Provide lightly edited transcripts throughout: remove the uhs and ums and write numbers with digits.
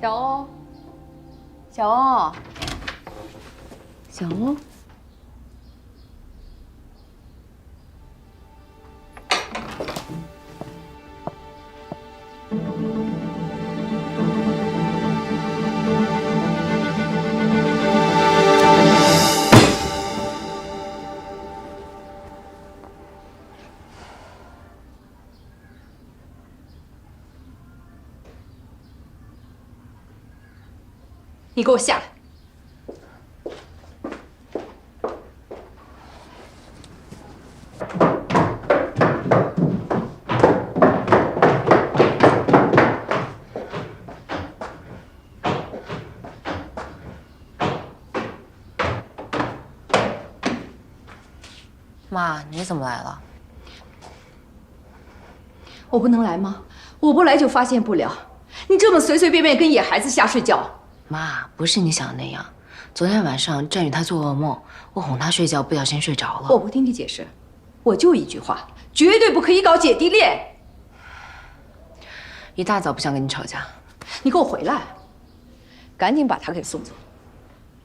小欧，小欧，小欧。 你给我下来！妈，你怎么来了？我不能来吗？我不来就发现不了。你这么随随便便跟野孩子瞎睡觉。 妈，不是你想的那样。昨天晚上战宇他做噩梦，我哄他睡觉，不小心睡着了。我不听你解释，我就一句话，绝对不可以搞姐弟恋。一大早不想跟你吵架，你给我回来，赶紧把他给送走，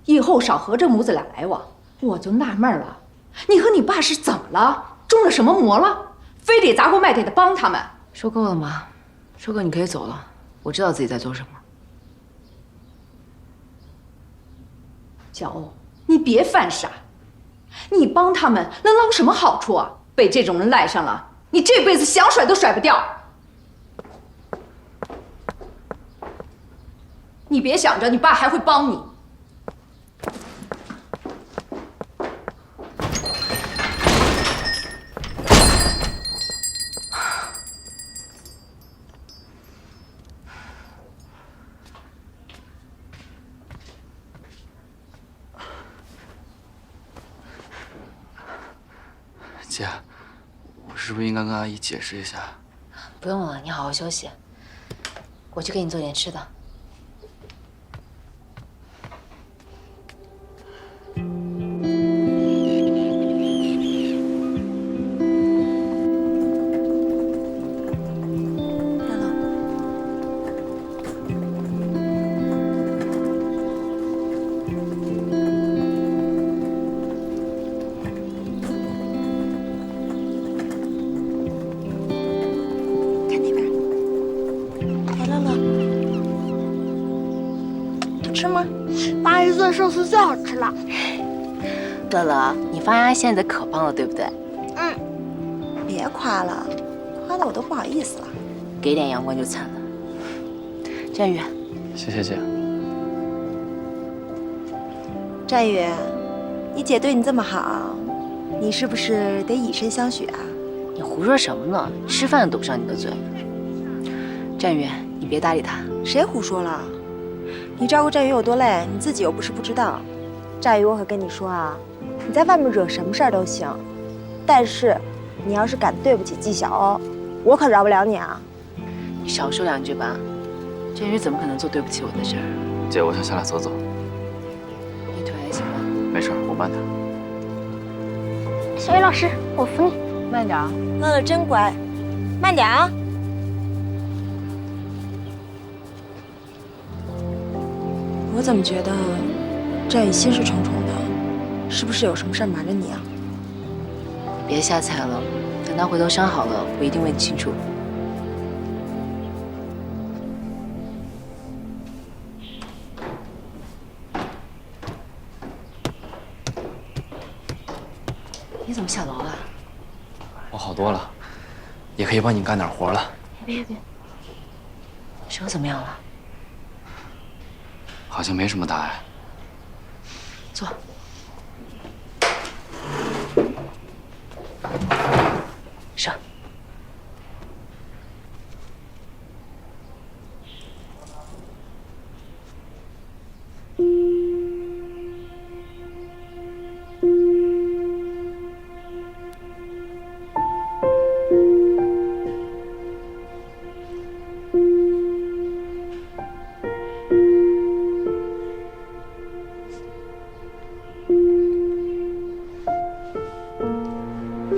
以后少和这母子俩来往。我就纳闷了，你和你爸是怎么了？中了什么魔了？非得砸锅卖铁的帮他们？说够了吗？说够你可以走了，我知道自己在做什么。 小欧，你别犯傻，你帮他们能捞什么好处啊？被这种人赖上了，你这辈子想甩都甩不掉。你别想着你爸还会帮你。姐，我是不是应该跟阿姨解释一下？不用了，你好好休息。我去给你做点吃的。来了。看那边。来乐乐，好吃吗？阿姨做寿司最好吃了。乐乐，你发芽现在可棒了，对不对？嗯，别夸了，夸的我都不好意思了。给点阳光就惨了。战宇，谢谢姐。战宇，你姐对你这么好，你是不是得以身相许啊？你胡说什么呢？吃饭都堵不上你的嘴。战宇，你别搭理他。谁胡说了？你照顾战宇有多累，你自己又不是不知道。战宇，我可跟你说啊，你在外面惹什么事儿都行，但是你要是敢对不起纪晓欧，我可饶不了你啊！你少说两句吧。战宇怎么可能做对不起我的事儿？姐，我想下来走走。你腿还行吗？没事，我慢点。小雨老师，我扶你。慢点啊。乐乐真乖，慢点啊！我怎么觉得战宇心事重重的，是不是有什么事儿瞒着你啊？别瞎猜了，等他回头伤好了，我一定问你清楚。你怎么下楼了？我好多了，也可以帮你干点活了。别，手怎么样了？好像没什么大碍。坐。上。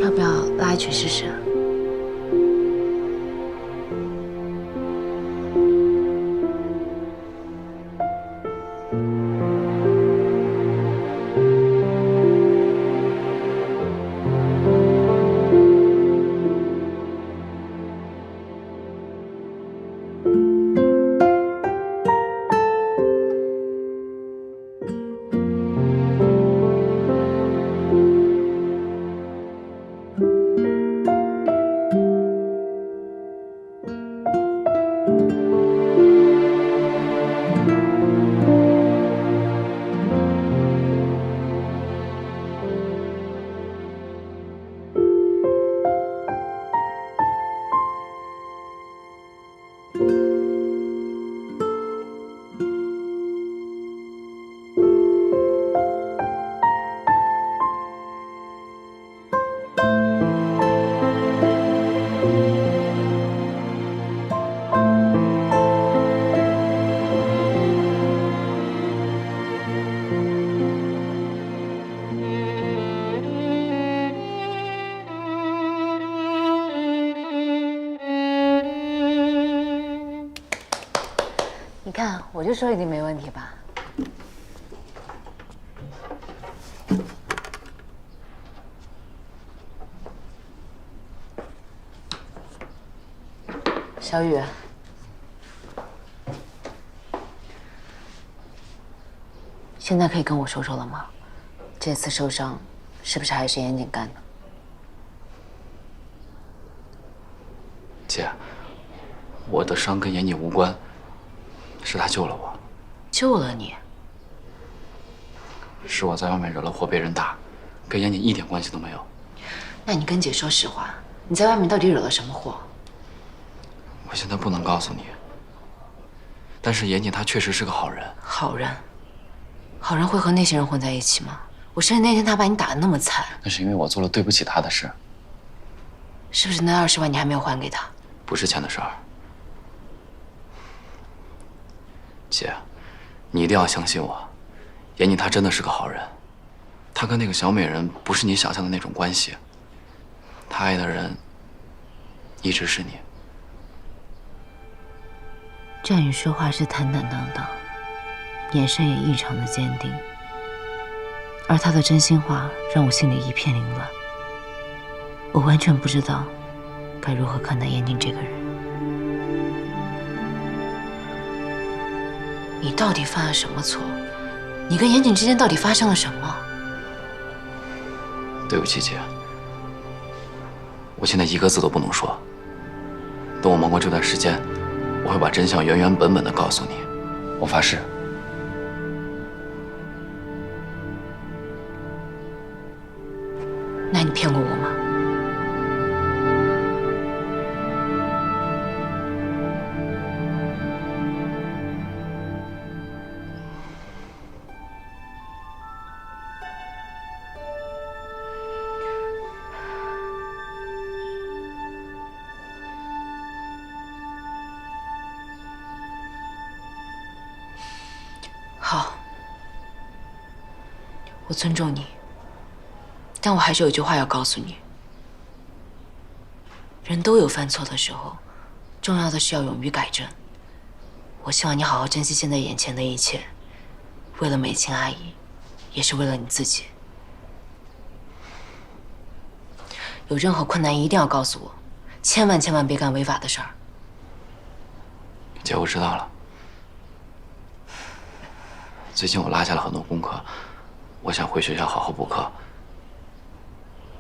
要不要拉一曲试试？你看，我就说一定没问题吧。小雨，现在可以跟我说说了吗？这次受伤是不是还是严谨干的？姐，我的伤跟严谨无关，是他救了我。救了你？是我在外面惹了祸被人打，跟严谨一点关系都没有。那你跟姐说实话，你在外面到底惹了什么祸？我现在不能告诉你，但是严谨他确实是个好人。好人？好人会和那些人混在一起吗？我生日那天他把你打得那么惨，那是因为我做了对不起他的事。是不是那20万你还没有还给他？不是钱的事儿。姐，你一定要相信我，严谨他真的是个好人，他跟那个小美人不是你想象的那种关系，他爱的人一直是你。战宇说话是坦坦荡荡，眼神也异常的坚定，而他的真心话让我心里一片凌乱。我完全不知道该如何看待严谨这个人。你到底犯了什么错？你跟严谨之间到底发生了什么？对不起，姐，我现在一个字都不能说。等我忙过这段时间，我会把真相原原本本的告诉你，我发誓。那你骗过我吗？好，我尊重你，但我还是有一句话要告诉你：人都有犯错的时候，重要的是要勇于改正。我希望你好好珍惜现在眼前的一切，为了美琴阿姨，也是为了你自己。有任何困难一定要告诉我，千万千万别干违法的事儿。姐，我知道了。最近我落下了很多功课，我想回学校好好补课，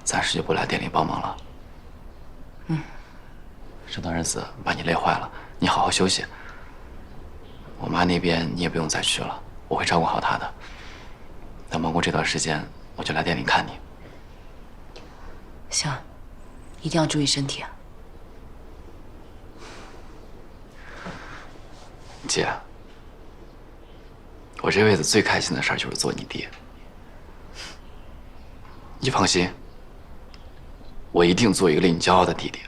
暂时就不来店里帮忙了。这段日子把你累坏了，你好好休息。我妈那边你也不用再去了，我会照顾好她的。等忙过这段时间，我就来店里看你。行，一定要注意身体啊。姐，我这辈子最开心的事儿就是做你爹。你放心，我一定做一个令你骄傲的弟弟。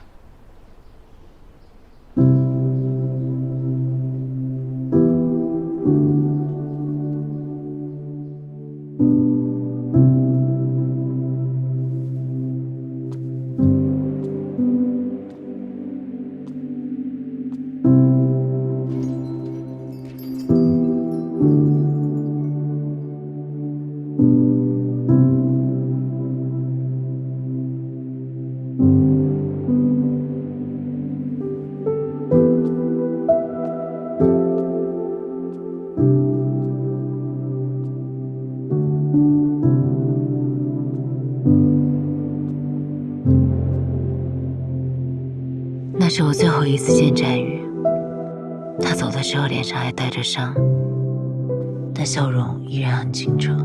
那是我最后一次见战宇，他走的时候脸上还带着伤，但笑容依然很清澈。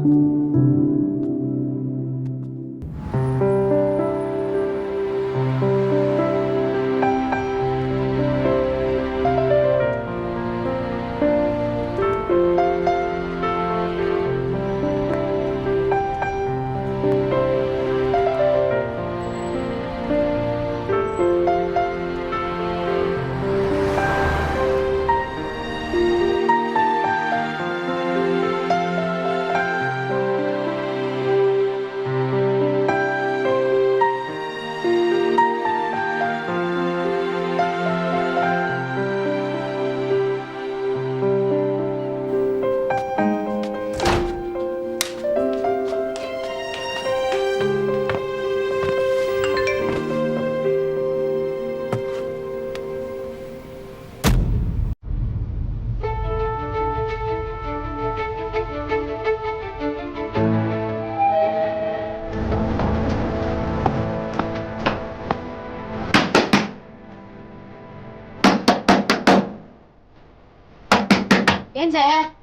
妍姐，妍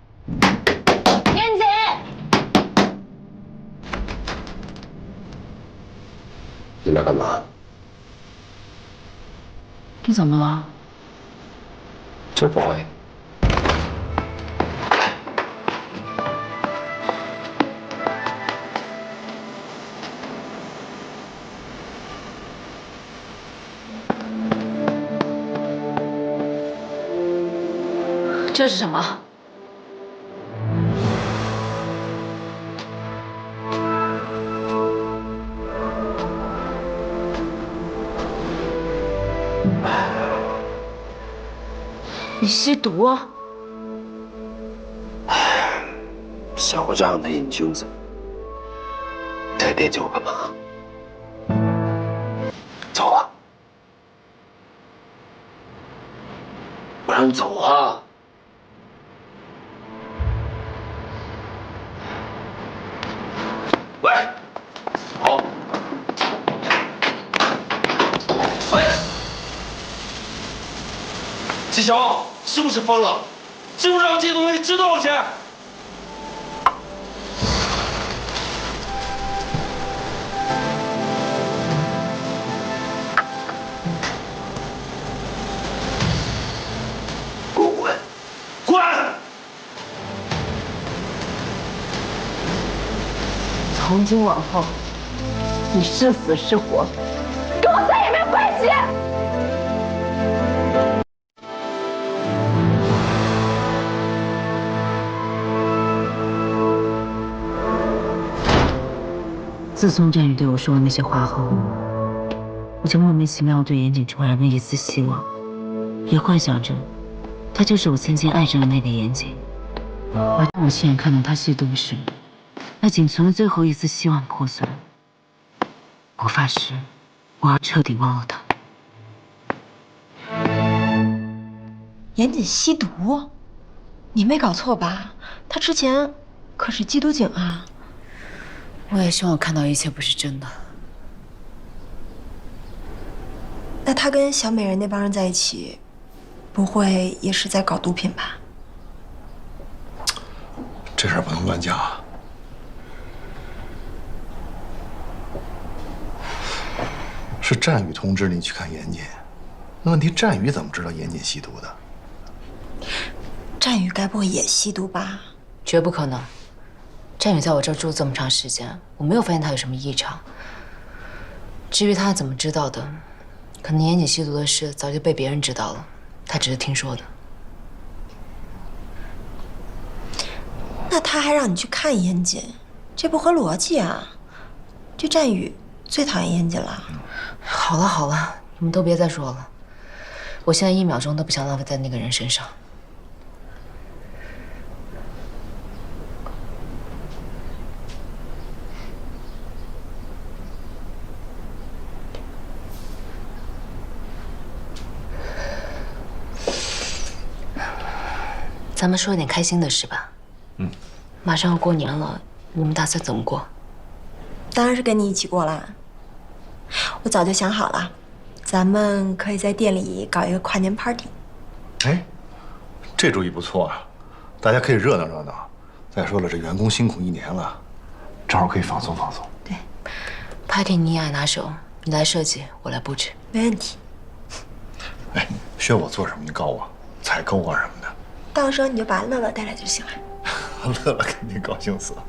姐，你来干嘛？你怎么了？这不会。这是什么？你吸毒啊？小账的瘾君子，你还惦记我干嘛？走啊！我让你走啊！喂，好。喂，季晓，是不是疯了？知不知道这东西值多少钱？给我滚！滚！从今往后，你是死是活，跟我再也没有关系。自从战宇对我说了那些话后，我就莫名其妙对严谨重燃了一丝希望，也幻想着他就是我曾经爱着的那个严谨。而当我亲眼看到他吸毒时，那仅存的最后一丝希望破碎了。我发誓，我要彻底忘了他。严谨吸毒？你没搞错吧？他之前可是缉毒警啊。我也希望我看到一切不是真的。那他跟小美人那帮人在一起，不会也是在搞毒品吧？这事儿不能乱讲啊。是战宇通知你去看严谨，那问题战宇怎么知道严谨吸毒的？战宇该不会也吸毒吧？绝不可能。战宇在我这儿住这么长时间，我没有发现他有什么异常。至于他怎么知道的，可能严谨吸毒的事早就被别人知道了，他只是听说的。那他还让你去看严谨，这不合逻辑啊！这战宇最讨厌严谨了。好了好了，你们都别再说了，我现在1秒钟都不想浪费在那个人身上。咱们说点开心的事吧。马上要过年了，你们打算怎么过？当然是跟你一起过啦。我早就想好了，咱们可以在店里搞一个跨年 party。哎，这主意不错啊，大家可以热闹热闹。再说了，这员工辛苦1年了，正好可以放松放松。对 ，party 你也拿手，你来设计，我来布置。没问题。哎，需要我做什么你告我，采购啊什么的。到时候你就把乐乐带来就行了。乐乐肯定高兴死了。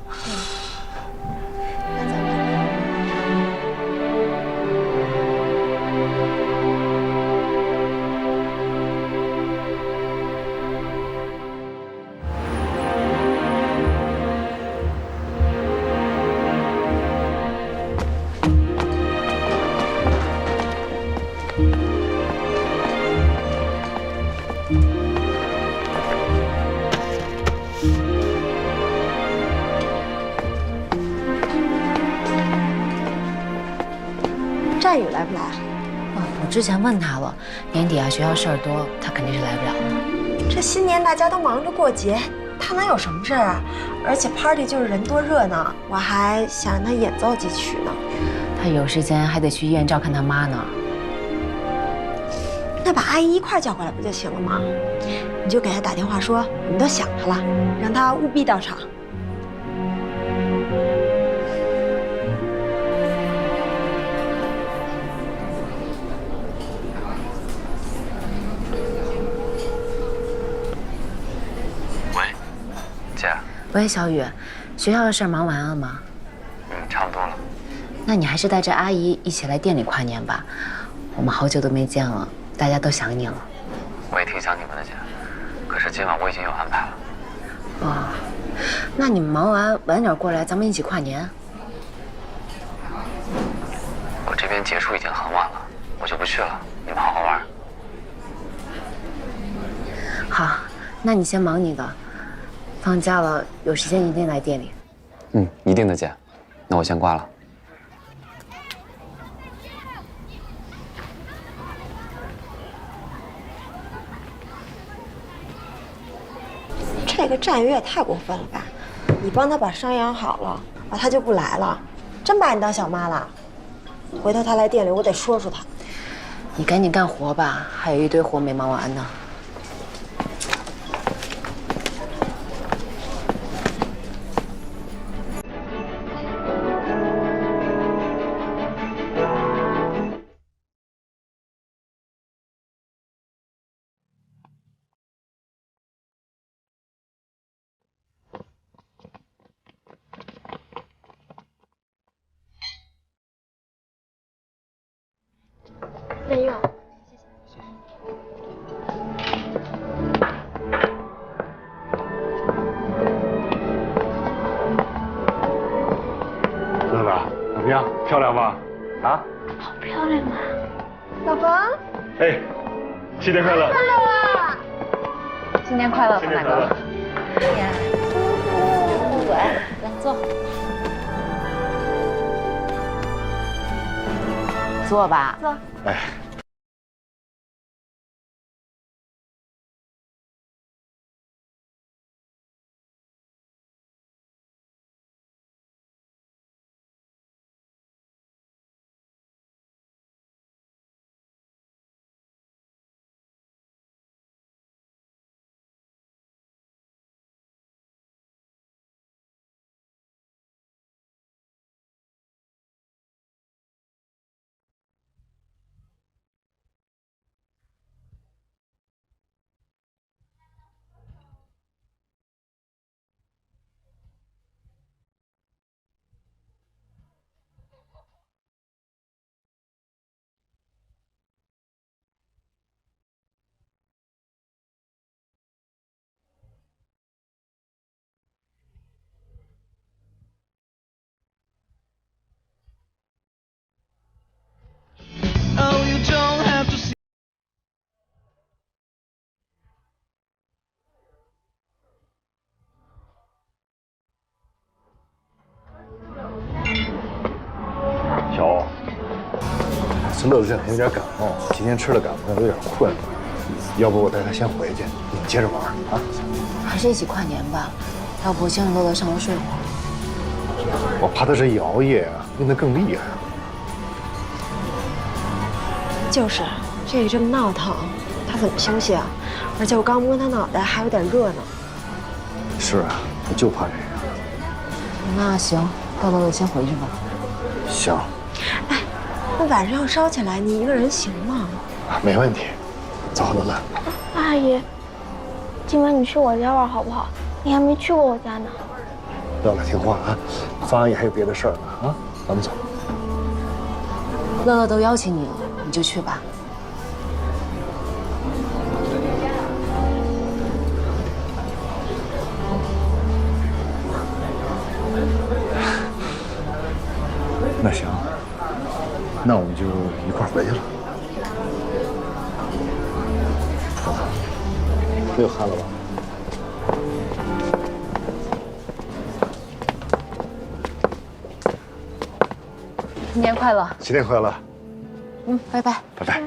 战宇来不来？我之前问他了，年底啊学校事儿多，他肯定是来不了了。这新年大家都忙着过节，他能有什么事儿啊？而且 party 就是人多热闹，我还想让他演奏几曲呢。他有时间还得去医院照看他妈呢。那把阿姨一块叫过来不就行了吗？你就给她打电话说我们都想她了，让她务必到场。喂，姐。喂，小雨，学校的事忙完了吗？差不多了。那你还是带着阿姨一起来店里跨年吧，我们好久都没见了，大家都想你了。我也挺想你们的，姐。可是今晚我已经有安排了。哦，那你们忙完晚点过来，咱们一起跨年。我这边结束已经很晚了，我就不去了。你们好好玩。好，那你先忙你的，放假了有时间一定来店里。一定的，姐。那我先挂了。这个战友也太过分了吧！你帮他把伤养好了，他就不来了，真把你当小妈了。回头他来店里，我得说说他。你赶紧干活吧，还有一堆活没忙完呢。没有。乐乐，怎么样？漂亮吧？啊？好漂亮啊！老冯，哎，新年快乐！新年快乐，新年快乐！来坐，坐吧。坐。哎。小欧，这乐子这两天有点感冒，今天吃了感冒药，有点困，要不我带他先回去，你们接着玩啊。还是一起跨年吧，要不先让乐乐上楼睡会儿。我怕他这一熬夜啊，病得更厉害。就是这里这么闹腾，他怎么休息啊？而且我刚摸他脑袋，还有点热呢。是啊，我就怕这个。那行，带乐乐先回去吧。行。哎，那晚上要烧起来，你一个人行吗？啊，没问题。走，乐乐。阿姨，今晚你去我家玩好不好？你还没去过我家呢。乐乐听话啊，方阿姨还有别的事儿呢啊，咱们走。乐乐都邀请你了，你就去吧。那行，那我们就一块儿回去了。没有汗了吧？新年快乐！新年快乐！拜拜。拜拜。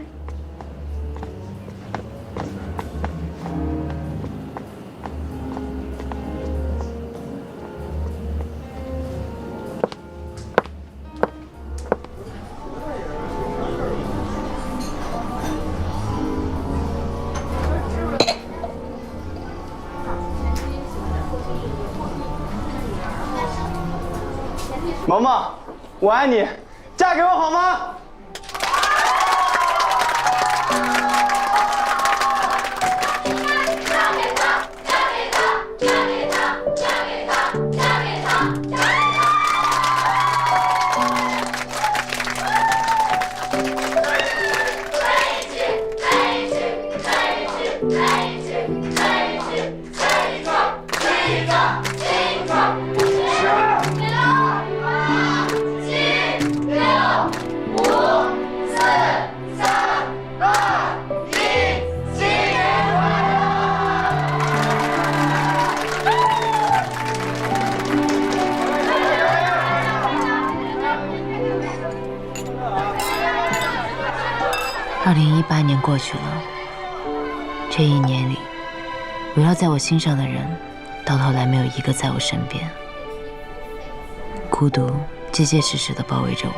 萌萌，我爱你，嫁给我好吗？2018年过去了，这一年里，围绕在我心上的人，到头来没有一个在我身边，孤独结结实实地包围着我。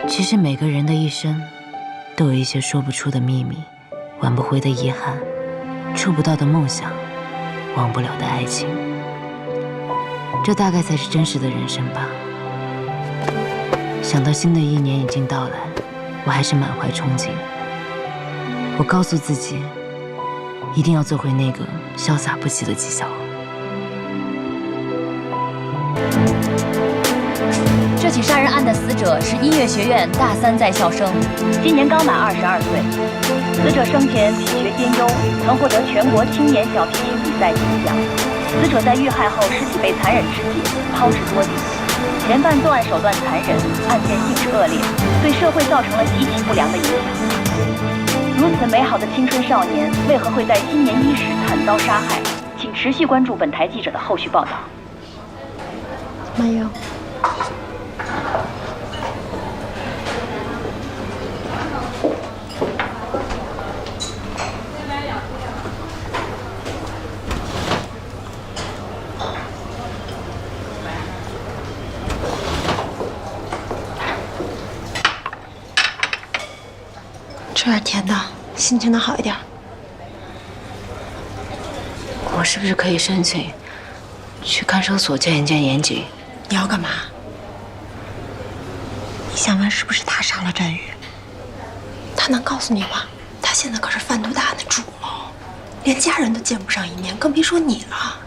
其实每个人的一生，都有一些说不出的秘密，挽不回的遗憾，触不到的梦想，忘不了的爱情。这大概才是真实的人生吧。想到新的一年已经到来，我还是满怀憧憬。我告诉自己，一定要做回那个潇洒不羁的纪晓。这起杀人案的死者是音乐学院大3在校生，今年刚满22岁。死者生前品学兼优，曾获得全国青年小提琴比赛金奖。死者在遇害后尸体被残忍肢解，抛掷多地。前犯作案手段残忍，案件性质恶劣，对社会造成了极其不良的影响。如此美好的青春少年，为何会在新年伊始惨遭杀害？请持续关注本台记者的后续报道。没有。吃点甜的，心情能好一点。我是不是可以申请去看守所见一见严谨？你要干嘛？你想问是不是他杀了振宇？他能告诉你吗？他现在可是贩毒大案的主谋，连家人都见不上一面，更别说你了。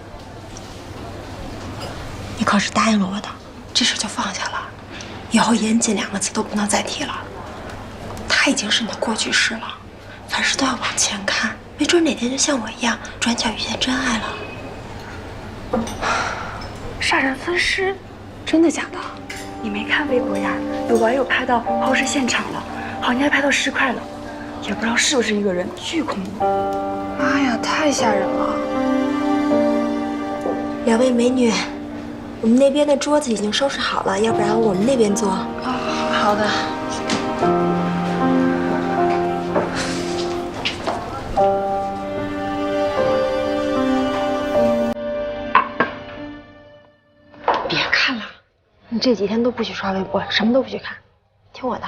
你可是答应了我的，这事就放下了，以后严谨2个字都不能再提了。他已经是你的过去式了，凡事都要往前看，没准哪天就像我一样，转角遇见真爱了。杀人分尸，真的假的？你没看微博呀？有网友拍到抛尸现场了，好像还拍到尸块了，也不知道是不是一个人，巨恐怖！妈呀，太吓人了！2位美女，我们那边的桌子已经收拾好了，要不然我们那边坐。好的。别看了，你这几天都不许刷微博，什么都不许看，听我的。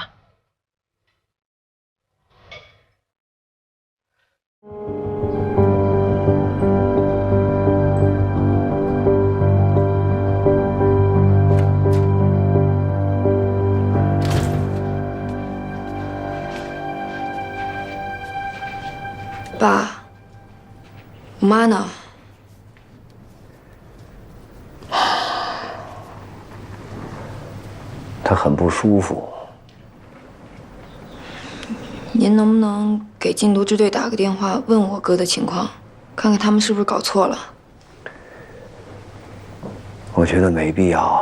爸，我妈呢？他很不舒服。您能不能给禁毒支队打个电话，问我哥的情况，看看他们是不是搞错了？我觉得没必要。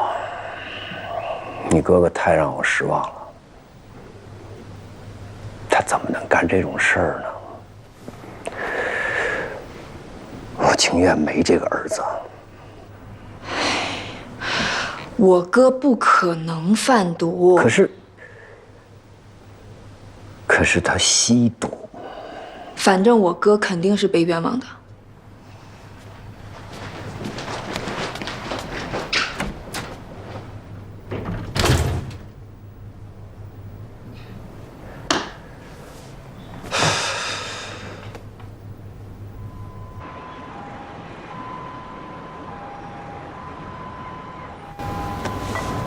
你哥哥太让我失望了，他怎么能干这种事儿呢？我情愿没这个儿子。我哥不可能贩毒。可是他吸毒。反正我哥肯定是被冤枉的。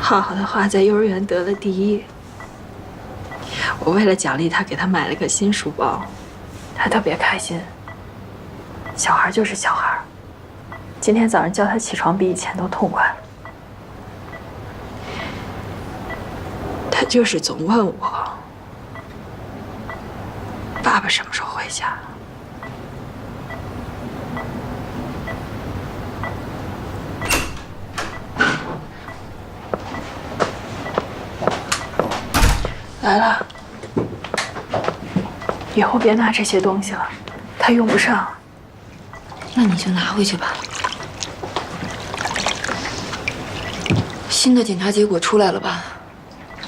浩浩的话在幼儿园得了第1，我为了奖励他，给他买了个新书包，他特别开心。小孩就是小孩，今天早上叫他起床比以前都痛快。他就是总问我，爸爸什么时候回家？来了，以后别拿这些东西了，他用不上。那你就拿回去吧。新的检查结果出来了吧？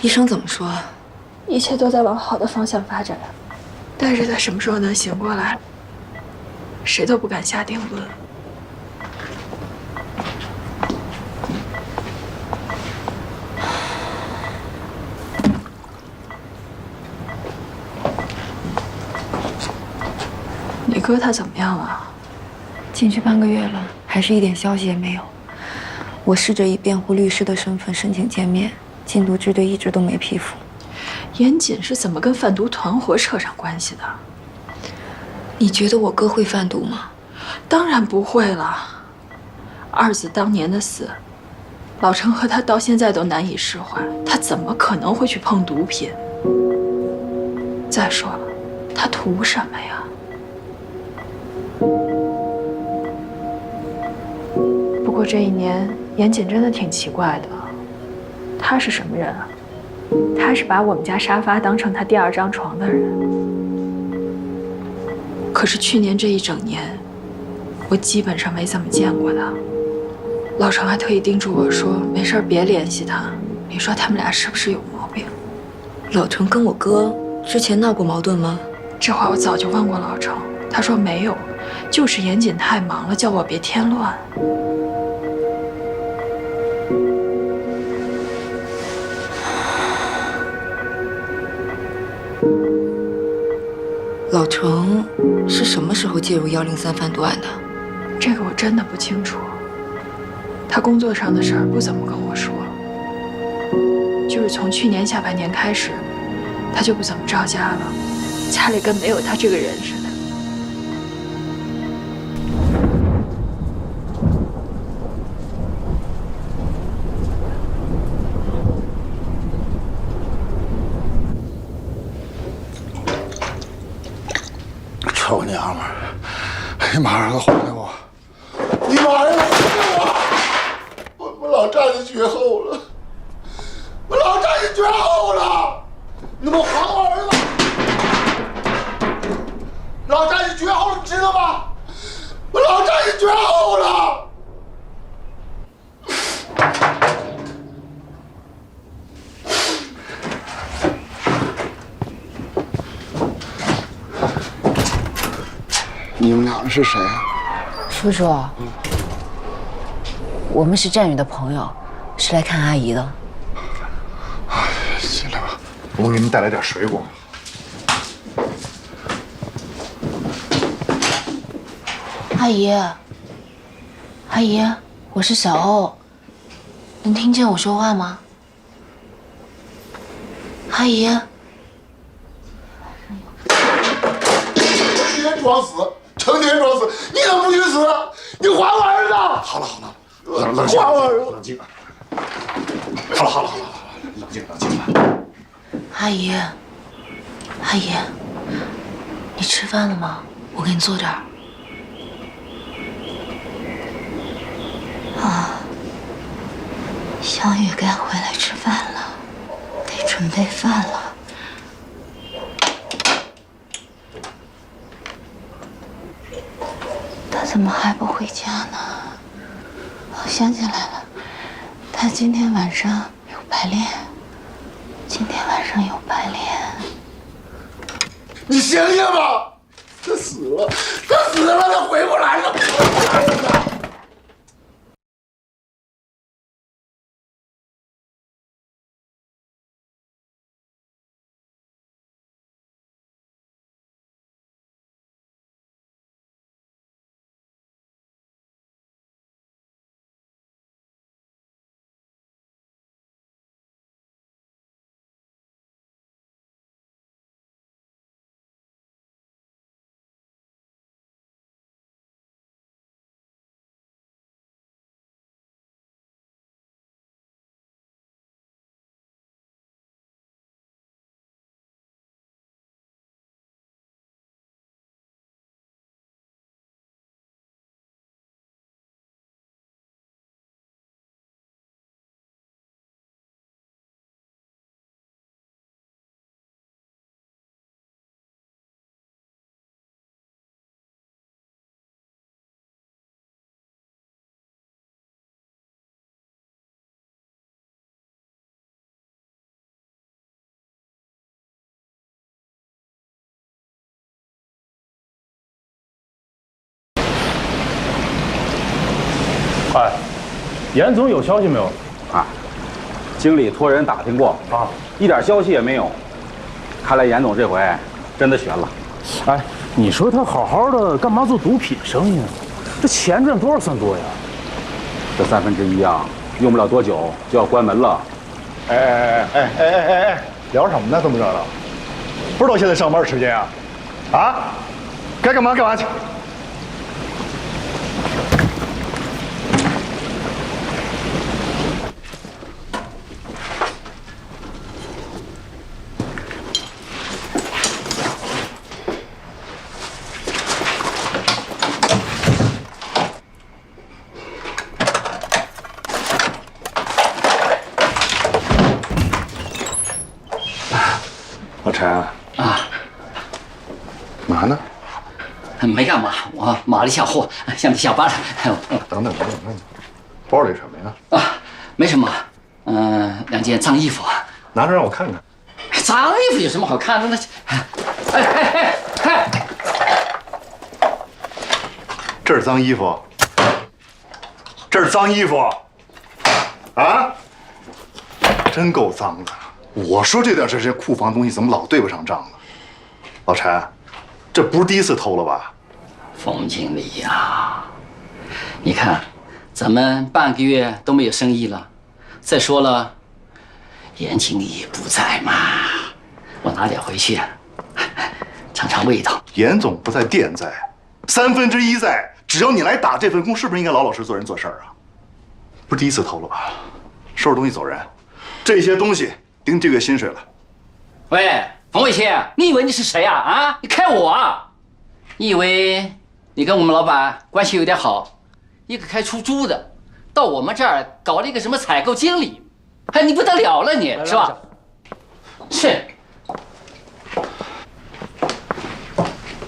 医生怎么说？一切都在往好的方向发展，但是他什么时候能醒过来，谁都不敢下定论。你哥他怎么样了？进去半个月了，还是一点消息也没有。我试着以辩护律师的身份申请见面，禁毒支队一直都没批复。严谨是怎么跟贩毒团伙扯上关系的？你觉得我哥会贩毒吗？当然不会了。二子当年的死，老程和他到现在都难以释怀，他怎么可能会去碰毒品？再说了，他图什么呀？不过这一年，严谨真的挺奇怪的。他是什么人啊？他是把我们家沙发当成他第2张床的人。可是去年这一整年，我基本上没怎么见过他。老程还特意叮嘱我说，没事别联系他。你说他们俩是不是有毛病？老程跟我哥之前闹过矛盾吗？这话我早就问过老程，他说没有，就是严谨太忙了，叫我别添乱。老程是什么时候介入103贩毒案的？这个我真的不清楚。他工作上的事儿不怎么跟我说，就是从去年下半年开始，他就不怎么着家了，家里跟没有他这个人似的。臭娘们儿！你马上还给我！你马上还给我！我老站在绝后了，我老站在绝后了！你们还我儿子！老站在绝后了，你知道吗？我老站在绝后了！你们俩是谁啊？叔叔，我们是战宇的朋友，是来看阿姨的。进来吧，我给你们带来点水果。阿姨，阿姨，我是小欧，能听见我说话吗？阿姨，成天装死，成天装死，你怎么不去死？你还我儿子！好了好了，冷静，还我儿子！冷静。好了，冷静。阿姨，阿姨，你吃饭了吗？我给你做点儿。啊，小雨该回来吃饭了，得准备饭了。他怎么还不回家呢？我想起来了，他今天晚上有排练。今天晚上有排练。你醒醒吧！他死了，他回不来了。哎，严总有消息没有？啊，经理托人打听过啊，一点消息也没有。看来严总这回真的悬了。哎，你说他好好的，干嘛做毒品生意呢？这钱赚多少算多呀？这1/3啊，用不了多久就要关门了。哎，聊什么呢？这么热闹，不知道现在上班时间啊？啊，该干嘛干嘛去。老陈啊，嘛呢？没干嘛，我码了一下货，现在下班了。等等，包里什么呀？啊，没什么，2件脏衣服，拿着让我看看。脏衣服有什么好看的呢？哎，这是脏衣服，这是脏衣服，啊，真够脏的。我说这段时间库房东西怎么老对不上账呢？老陈，这不是第一次偷了吧？冯经理呀，你看，咱们半个月都没有生意了。再说了，严经理不在嘛，我拿点回去，尝尝味道。严总不在，店在，1/3在。只要你来打这份工，是不是应该老老实做人做事啊？不是第一次偷了吧？收拾东西走人，这些东西顶这个月薪水了。喂，冯伟清，你以为你是谁啊？啊，你开我啊？你以为你跟我们老板关系有点好，一个开出租的，到我们这儿搞了一个什么采购经理，哎，你不得了了你，是吧？是。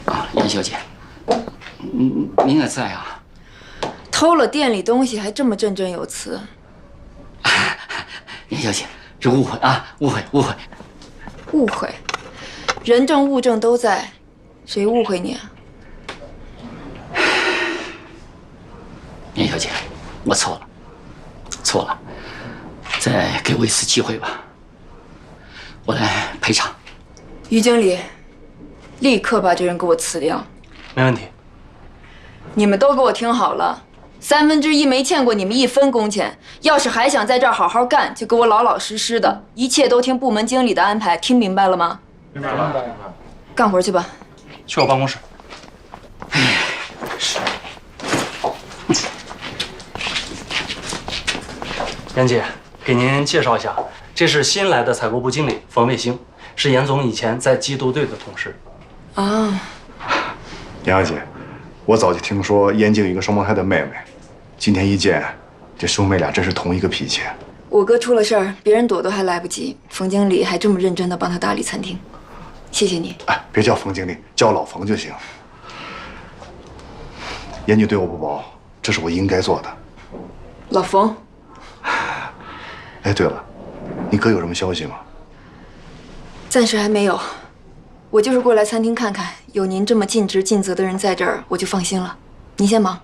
啊，严小姐，您也在啊？偷了店里东西还这么振振有词。严小姐，这误会啊，误会。误会，人证物证都在，谁误会你啊？严小姐，我错了，再给我一次机会吧，我来赔偿。于经理，立刻把这人给我辞掉。没问题。你们都给我听好了，1/3没欠过你们1分工钱。要是还想在这儿好好干，就给我老老实实的，一切都听部门经理的安排，听明白了吗？明白了。干活去吧。去我办公室。是。严姐，给您介绍一下，这是新来的采购部经理冯卫星，是严总以前在缉毒队的同事。啊，杨小姐，我早就听说严经有一个双胞胎的妹妹，今天一见，这兄妹俩真是同一个脾气。我哥出了事儿，别人躲都还来不及，冯经理还这么认真的帮他打理餐厅，谢谢你。哎，别叫冯经理，叫老冯就行。严女对我不薄，这是我应该做的。老冯。哎，对了，你哥有什么消息吗？暂时还没有，我就是过来餐厅看看，有您这么尽职尽责的人在这儿，我就放心了。您先忙。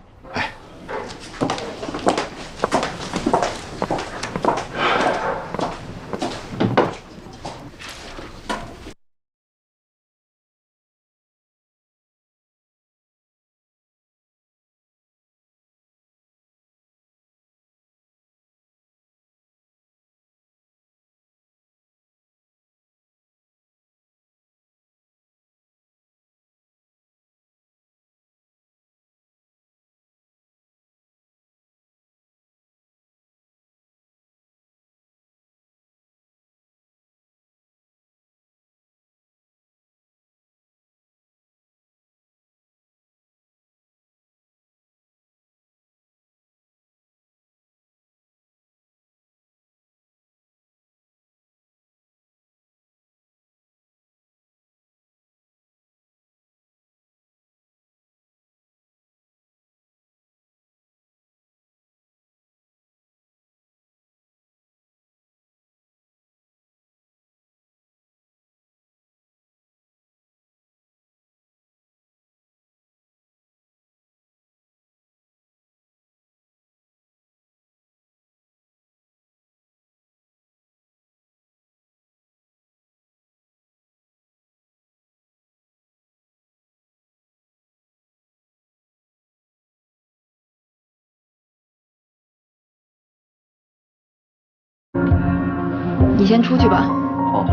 你先出去吧。好。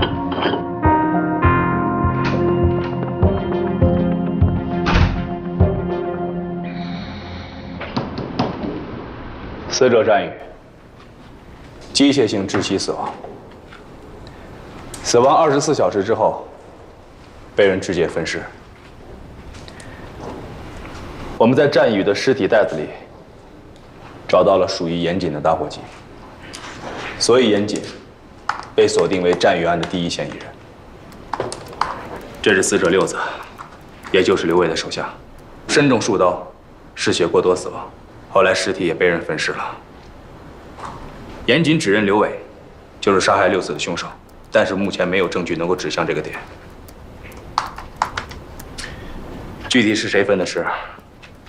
死者战宇，机械性窒息死亡，死亡24小时之后，被人肢解分尸。我们在战宇的尸体袋子里找到了属于严谨的打火机，所以严谨被锁定为战宇案的第一嫌疑人。这是死者六子，也就是刘伟的手下，身中数刀，失血过多死亡。后来尸体也被人分尸了。严谨指认刘伟就是杀害六子的凶手，但是目前没有证据能够指向这个点。具体是谁分的尸，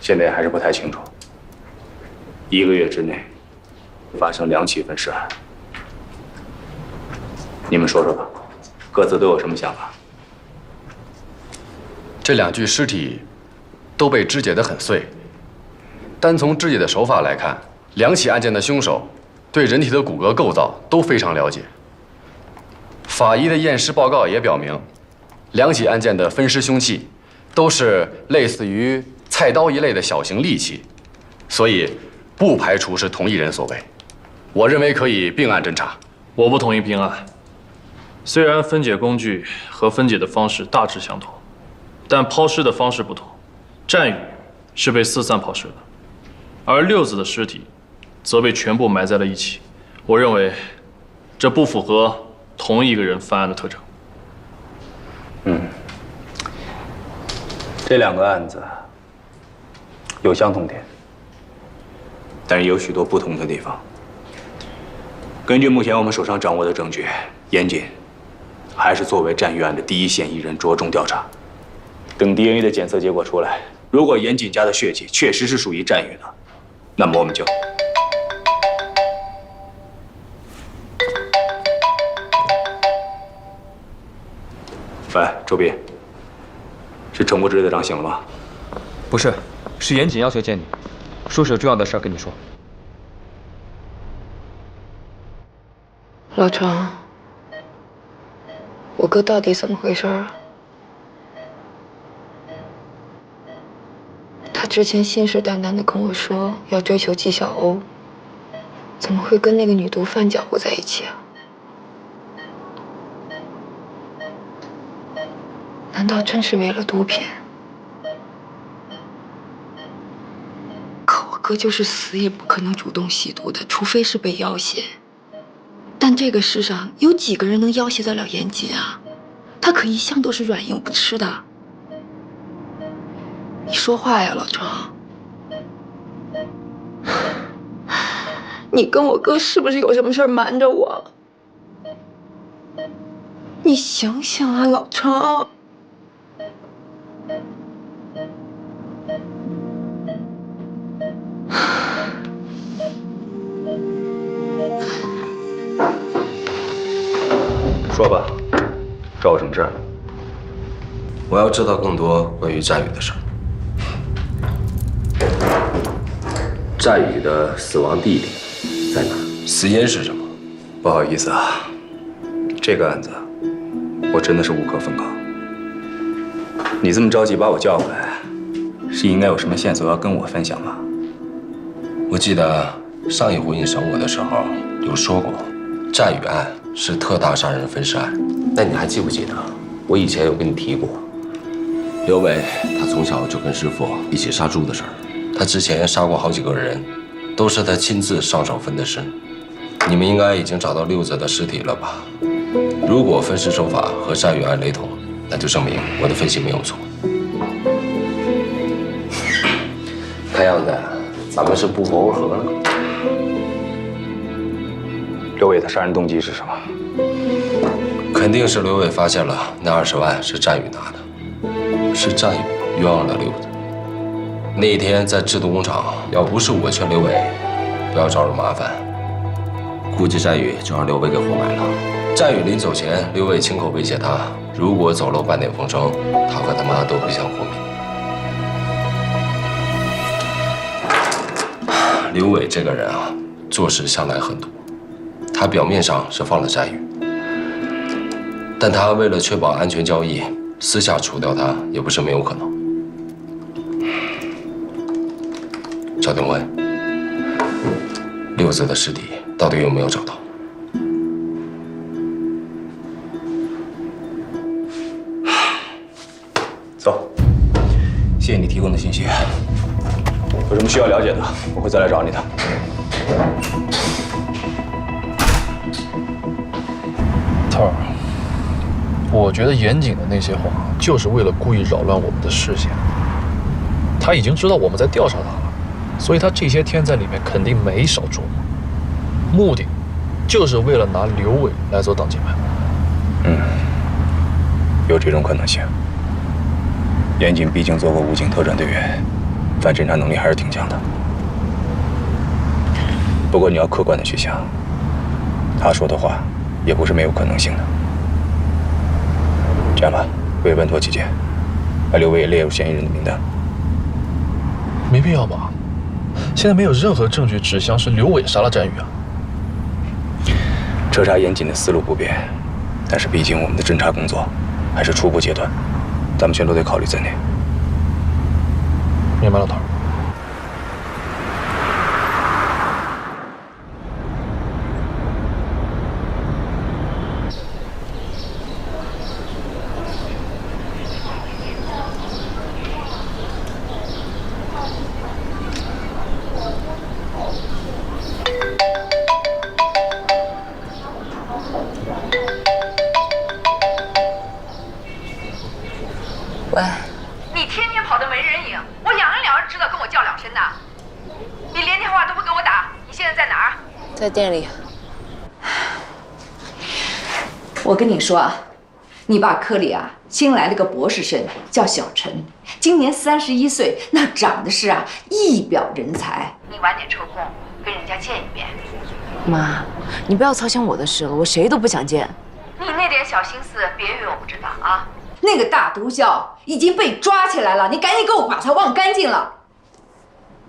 现在还是不太清楚。1个月之内发生2起分尸案，你们说说吧，各自都有什么想法？这2具尸体都被肢解得很碎。单从肢解的手法来看，2起案件的凶手对人体的骨骼构造都非常了解。法医的验尸报告也表明，2起案件的分尸凶器都是类似于菜刀一类的小型利器，所以不排除是同一人所为。我认为可以并案侦查。我不同意并案。虽然分解工具和分解的方式大致相同，但抛尸的方式不同。战宇是被四散抛尸的。而六子的尸体，则被全部埋在了一起。我认为，这不符合同一个人犯案的特征。这2个案子有相同点，但是有许多不同的地方。根据目前我们手上掌握的证据，严谨还是作为战宇案的第一嫌疑人着重调查。等 DNA 的检测结果出来，如果严谨家的血迹确实是属于战宇的，那么我们就……喂，周斌，是程部支队长醒了吗？不是，是严谨要求见你，说是有重要的事跟你说。老程，我哥到底怎么回事啊？他之前信誓旦旦地跟我说要追求纪晓鸥，怎么会跟那个女毒贩搅和在一起啊？难道真是为了毒品？可我哥就是死也不可能主动吸毒的，除非是被要挟。但这个世上有几个人能要挟得了严谨啊？他可一向都是软硬不吃的。你说话呀，老程！你跟我哥是不是有什么事儿瞒着我？你醒醒啊，老程！说吧，找我什么事儿？我要知道更多关于战宇的事儿。战宇的死亡地点在哪？死因是什么？不好意思啊，这个案子我真的是无可奉告。你这么着急把我叫回来，是应该有什么线索要跟我分享吧？我记得上一回你审我的时候有说过，战宇案是特大杀人分尸案。那你还记不记得我以前有跟你提过，刘伟他从小就跟师傅一起杀猪的事儿。他之前杀过好几个人，都是他亲自上手分的尸。你们应该已经找到六子的尸体了吧？如果分尸手法和战宇案雷同，那就证明我的分析没有错。看样子咱们是不谋而合了。刘伟的杀人动机是什么？肯定是刘伟发现了那20万是战宇拿的，是战宇冤枉了六子。那一天在制毒工厂，要不是我劝刘伟不要找人麻烦，估计战宇就让刘伟给活埋了。战宇临走前，刘伟亲口威胁他，如果走漏半点风声，他和他妈都不想活命。刘伟这个人啊，做事向来狠毒，他表面上是放了战宇，但他为了确保安全交易，私下除掉他也不是没有可能。赵定文，6子的尸体到底有没有找到？走，谢谢你提供的信息。有什么需要了解的，我会再来找你的。涛儿，我觉得严谨的那些话，就是为了故意扰乱我们的视线。他已经知道我们在调查他了，所以他这些天在里面肯定没少琢磨，目的就是为了拿刘伟来做挡箭牌。有这种可能性。严谨毕竟做过武警特战队员，反侦查能力还是挺强的。不过你要客观的去想，他说的话也不是没有可能性的。这样吧，为稳妥起见，把刘伟也列入嫌疑人的名单。没必要吧？现在没有任何证据指向是刘伟杀了战宇啊。彻查严谨的思路不变，但是毕竟我们的侦查工作还是初步阶段，咱们全都得考虑在内。明白了，头儿。喂，你天天跑得没人影，我两人知道跟我叫两声的。你连电话都不给我打，你现在在哪儿？在店里。我跟你说啊，你爸科里啊新来了个博士生，叫小陈，今年31岁，那长得是啊一表人才。你晚点抽空跟人家见一面。妈，你不要操心我的事了，我谁都不想见。你那点小心思，别以为我不知道啊。那个大毒枭已经被抓起来了，你赶紧给我把他忘干净了。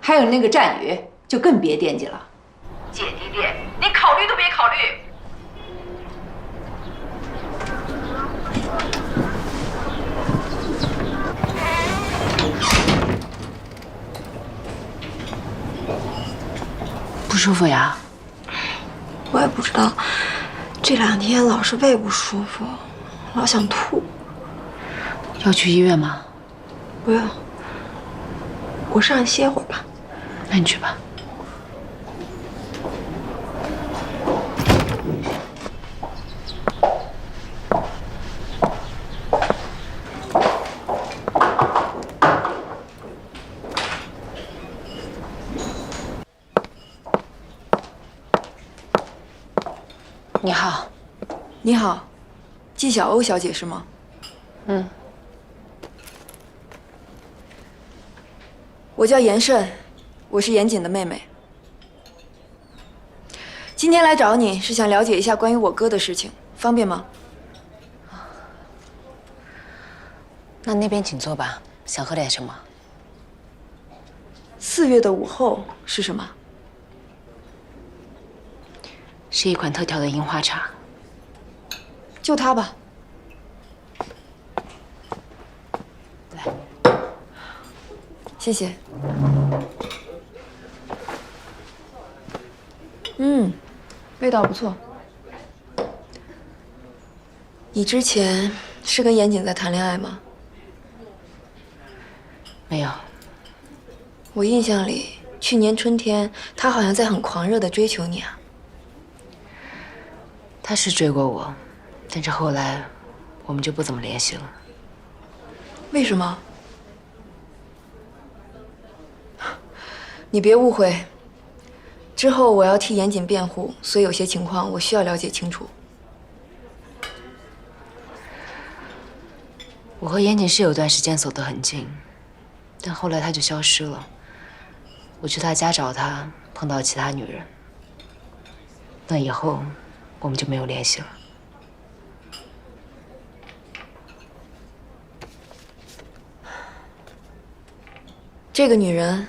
还有那个战宇，就更别惦记了。姐弟恋，你考虑都别考虑。不舒服呀？我也不知道，这2天老是胃不舒服，老想吐。要去医院吗？不用，我上去歇会儿吧。那你去吧。你好。你好，纪晓欧小姐是吗？嗯。我叫严慎，我是严谨的妹妹。今天来找你是想了解一下关于我哥的事情，方便吗？那那边请坐吧，想喝点什么？4月的午后是什么？是一款特调的樱花茶。就它吧。来，谢谢。味道不错。你之前是跟严谨在谈恋爱吗？没有。我印象里，去年春天他好像在很狂热的追求你啊。他是追过我，但是后来我们就不怎么联系了。为什么？你别误会，之后我要替严谨辩护，所以有些情况我需要了解清楚。我和严谨是有段时间走得很近，但后来他就消失了。我去他家找他，碰到其他女人。那以后我们就没有联系了。这个女人，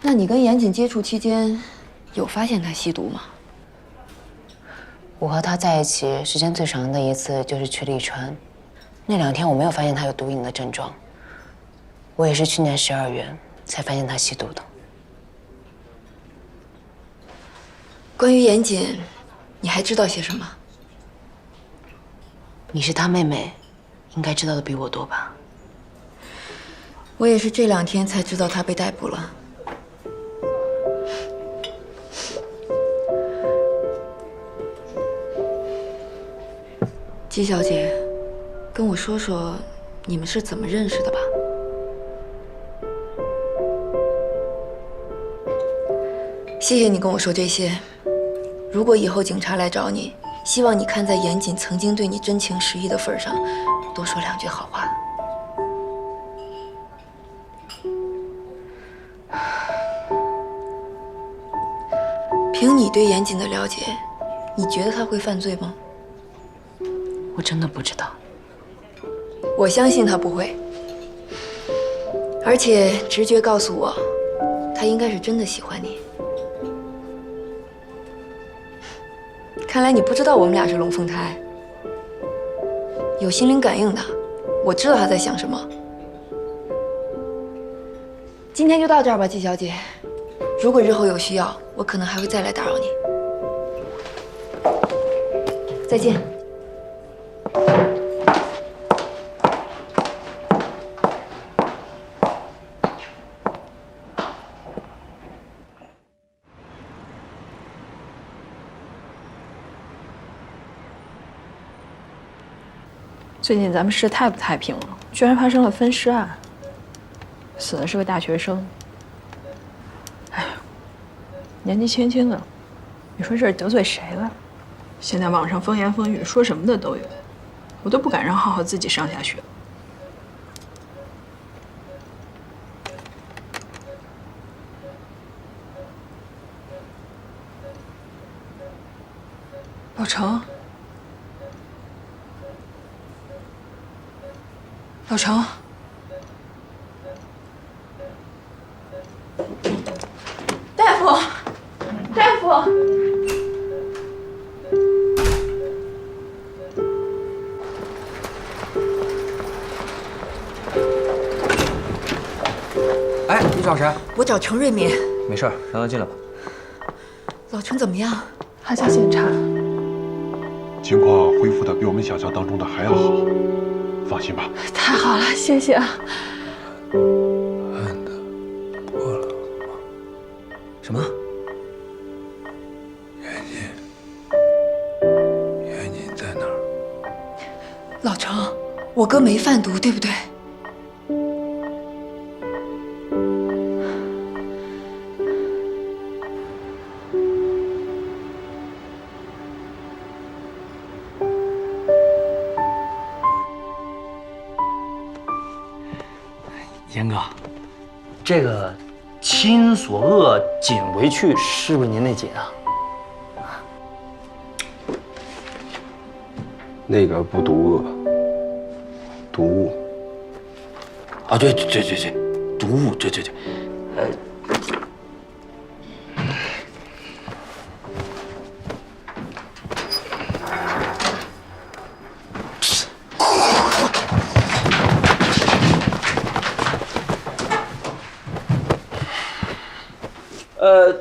那你跟严谨接触期间，有发现他吸毒吗？我和他在一起时间最长的一次就是去利川，那2天我没有发现他有毒瘾的症状。我也是去年12月才发现他吸毒的。关于严谨，你还知道些什么？你是他妹妹，应该知道的比我多吧？我也是这2天才知道他被逮捕了。季小姐，跟我说说你们是怎么认识的吧。谢谢你跟我说这些。如果以后警察来找你，希望你看在严谨曾经对你真情实意的份上，多说2句好话。凭你对严谨的了解，你觉得他会犯罪吗？我真的不知道。我相信他不会，而且直觉告诉我，他应该是真的喜欢你。看来你不知道我们俩是龙凤胎，有心灵感应的，我知道他在想什么。今天就到这儿吧，季小姐。如果日后有需要，我可能还会再来打扰你。再见。最近咱们市太不太平了，居然发生了分尸案，死的是个大学生。哎呀，年纪轻轻的，你说这是得罪谁了？现在网上风言风语，说什么的都有，我都不敢让浩浩自己上下学。老程。老程，大夫，大夫，哎，你找谁？我找程瑞敏。没事，让他进来吧。老程怎么样？还在检查，情况恢复的比我们想象当中的还要好，放心吧。太好了，谢谢啊。案的破了吗？什么？严谨在哪儿？老程，我哥没贩毒，对不对？严哥，这个亲所恶，谨为去，是不是您那紧啊？那个不毒恶，毒物。啊，对，毒物，对，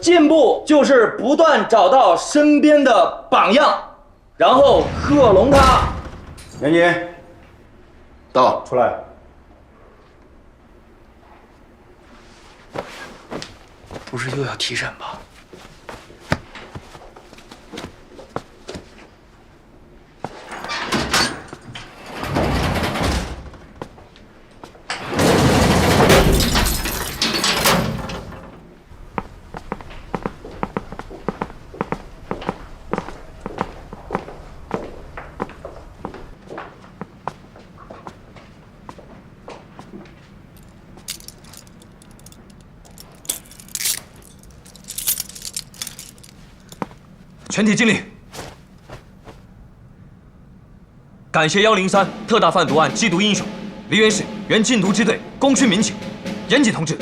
进步就是不断找到身边的榜样，然后克隆他。严谨，到，出来。不是又要提审吧？全体敬礼！感谢103特大贩毒案缉毒英雄，梨园市原禁毒支队功勋民警严谨同志。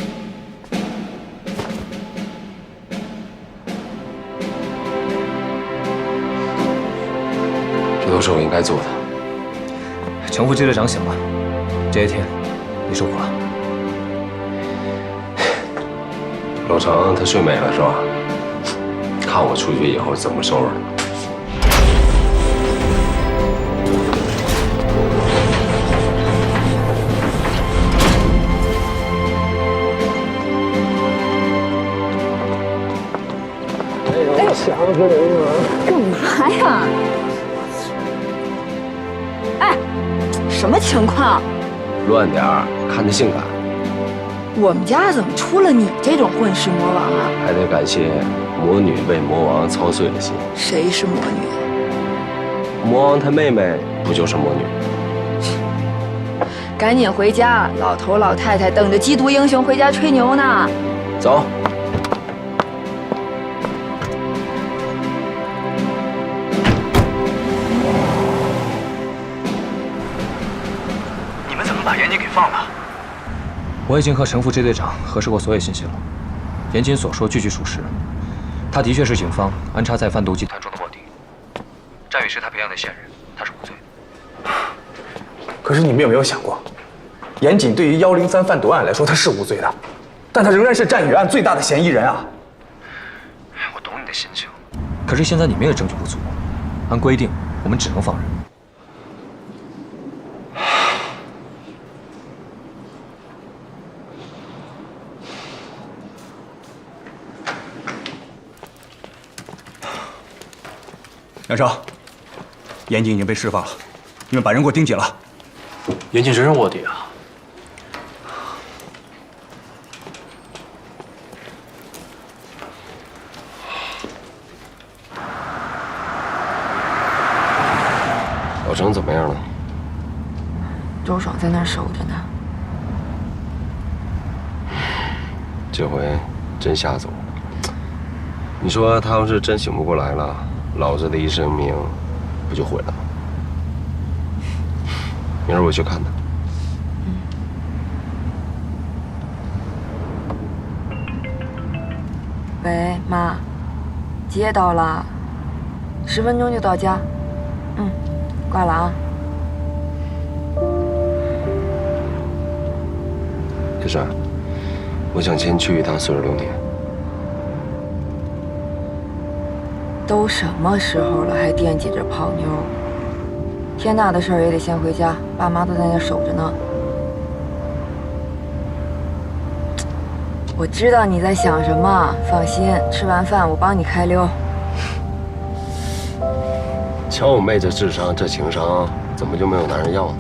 是我应该做的。程副支队长醒了，这些天你受苦了。老程他睡美了是吧？看我出去以后怎么收拾他。哎呦，想死人了！干嘛呀？哎，什么情况？乱点儿，看着性感。我们家怎么出了你这种混世魔王啊？还得感谢魔女为魔王操碎了心。谁是魔女？魔王他妹妹不就是魔女？赶紧回家，老头老太太等着缉毒英雄回家吹牛呢。走。你们怎么把严谨给放了？我已经和程副支队长核实过所有信息了，严谨所说句句属实，他的确是警方安插在贩毒集团中的卧底。战宇是他培养的线人，他是无罪的。可是你们有没有想过，严谨对于103贩毒案来说他是无罪的，但他仍然是战宇案最大的嫌疑人啊！我懂你的心情，可是现在你们也证据不足，按规定我们只能放人。梁成，严谨已经被释放了，你们把人给我盯紧了。严谨真是卧底啊！老程怎么样了？周爽在那儿守着呢。这回真吓走了。你说他要是真醒不过来了，老子的一生命不就毁了吗？明儿我去看他。喂，妈，几点到了？10分钟就到家。挂了啊。这事儿，我想先去一趟40流年。都什么时候了，还惦记着泡妞？天大的事儿也得先回家，爸妈都在那守着呢。我知道你在想什么，放心，吃完饭我帮你开溜。瞧我妹这智商，这情商，怎么就没有男人要呢？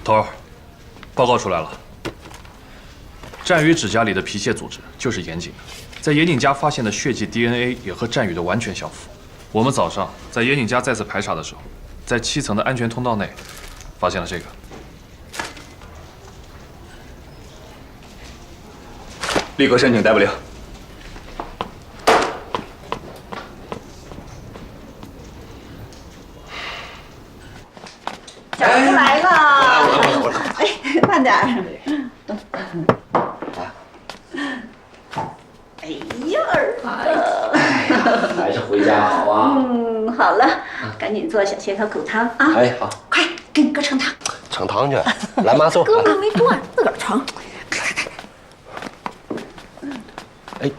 头儿，报告出来了。战宇指甲里的皮屑组织就是严谨的，在严谨家发现的血迹 DNA 也和战宇的完全相符。我们早上在严谨家再次排查的时候，在7层的安全通道内发现了这个。立刻申请逮捕令。小子来了！哎，慢点儿。哎呀，儿子，还是回家好啊。好了，赶紧做小鲜口汤啊！哎，好，快给你哥盛汤。盛汤去，来妈做。哥们没端，自个儿盛。哎，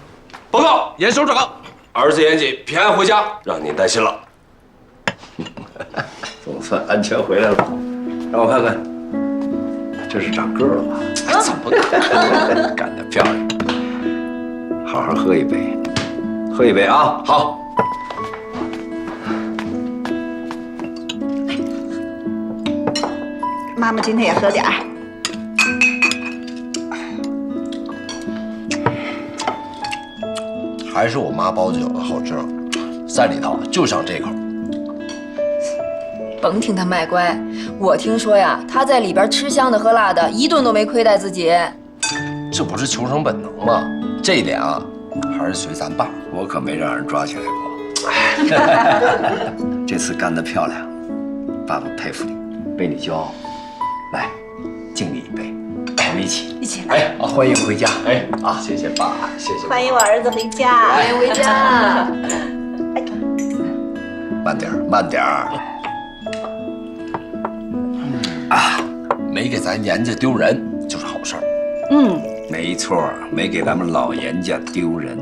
报告严首长，儿子严谨平安回家，让您担心了。总算安全回来了，让我看看，这是长个了吧？怎么干？干得漂亮！好好喝一杯，喝一杯啊！好。妈妈今天也喝点儿。还是我妈包的饺子好吃，在里头就剩这口。甭听他卖乖，我听说呀，他在里边吃香的喝辣的，一顿都没亏待自己。这不是求生本能吗？这一点啊，还是随咱爸。我可没让人抓起来过。哎，这次干得漂亮，爸爸佩服你，为你骄傲。来，敬你一杯，我们一起。一起来。哎，欢迎回家。哎，啊，谢谢爸，谢谢。欢迎我儿子回家。欢迎回家。慢点儿，慢点儿。啊，没给咱严家丢人就是好事儿。嗯，没错，没给咱们老严家丢人。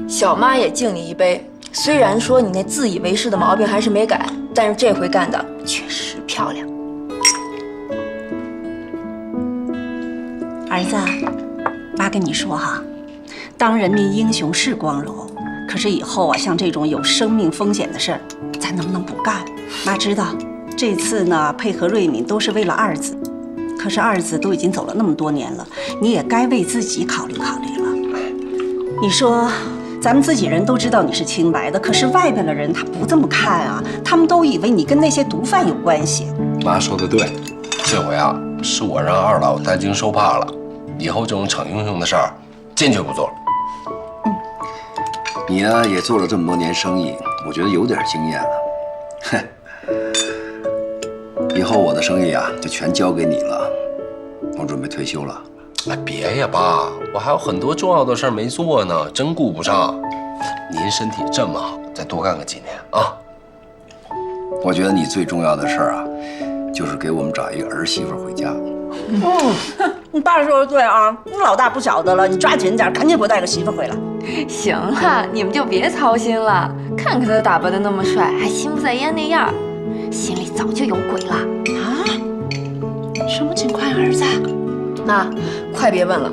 小妈也敬你一杯。虽然说你那自以为是的毛病还是没改，但是这回干的确实漂亮。儿子，妈跟你说哈，当人民英雄是光荣，可是以后啊，像这种有生命风险的事儿，咱能不能不干？妈知道，这次呢配合瑞敏都是为了二子，可是二子都已经走了那么多年了，你也该为自己考虑考虑了。你说，咱们自己人都知道你是清白的，可是外边的人他不这么看啊，他们都以为你跟那些毒贩有关系。妈说的对，这回啊是我让二老担惊受怕了，以后这种逞英雄的事儿坚决不做了。你呢也做了这么多年生意，我觉得有点经验了。哼，以后我的生意啊就全交给你了，我准备退休了。哎，别呀，爸，我还有很多重要的事儿没做呢，真顾不上。您身体这么好，再多干个几年啊。我觉得你最重要的事儿啊，就是给我们找一个儿媳妇回家。你爸说的对啊，你老大不小的了，你抓紧点，赶紧给我带个媳妇回来。行了，你们就别操心了。看看他打扮的那么帅，还心不在焉那样，心里早就有鬼了啊！什么情况呀，儿子？妈，快别问了，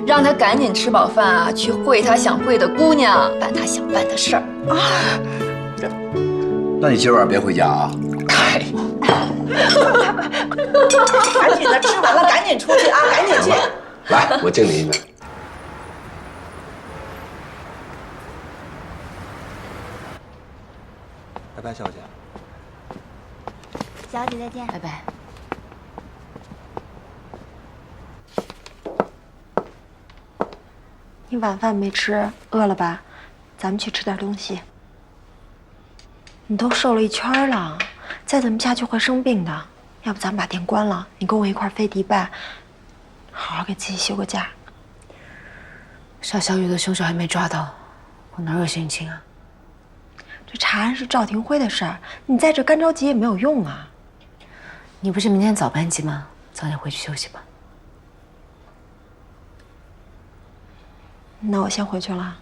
让他赶紧吃饱饭啊，去会他想会的姑娘，办他想办的事儿啊。那你今晚别回家啊。哎，赶紧的，吃完了赶紧出去啊，赶紧去。来，我敬你一杯。拜拜，小姐。小姐再见。拜拜。你晚饭没吃，饿了吧？咱们去吃点东西。你都瘦了一圈了，再这么下去会生病的。要不咱们把店关了，你跟我一块飞迪拜，好好给自己休个假。杀小雨的凶手还没抓到，我哪有心情啊？这查案是赵廷辉的事儿，你在这干着急也没有用啊。你不是明天早班机吗？早点回去休息吧。那我先回去了。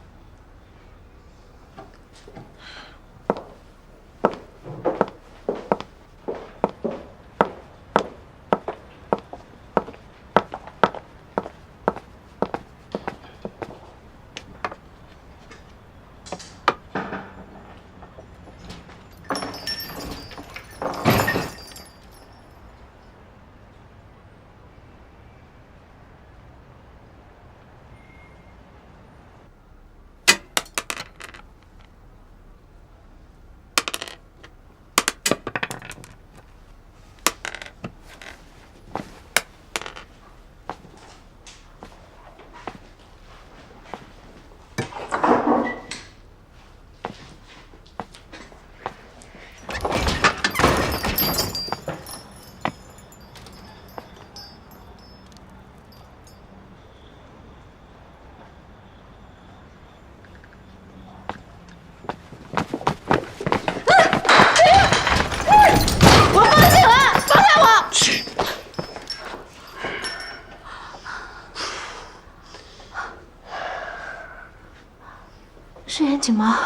是严谨吗？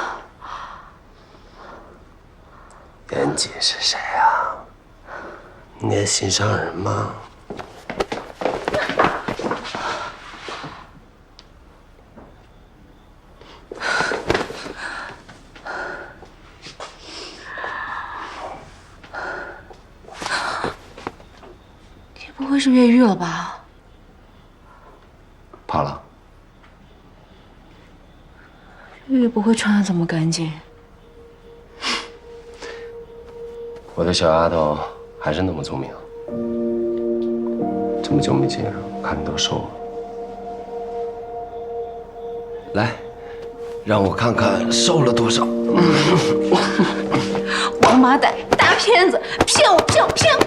严谨是谁啊？你的心上人吗？你不会是越狱了吧？怕了？越狱不会穿得这么干净。我的小丫头还是那么聪明。这么久没见，看你都瘦了。来，让我看看瘦了多少。王八蛋，大骗子，骗我，骗我，骗我！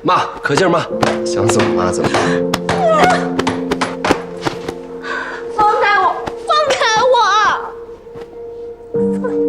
妈，可劲儿妈，想怎么妈怎么妈。放开我，放开我！放开！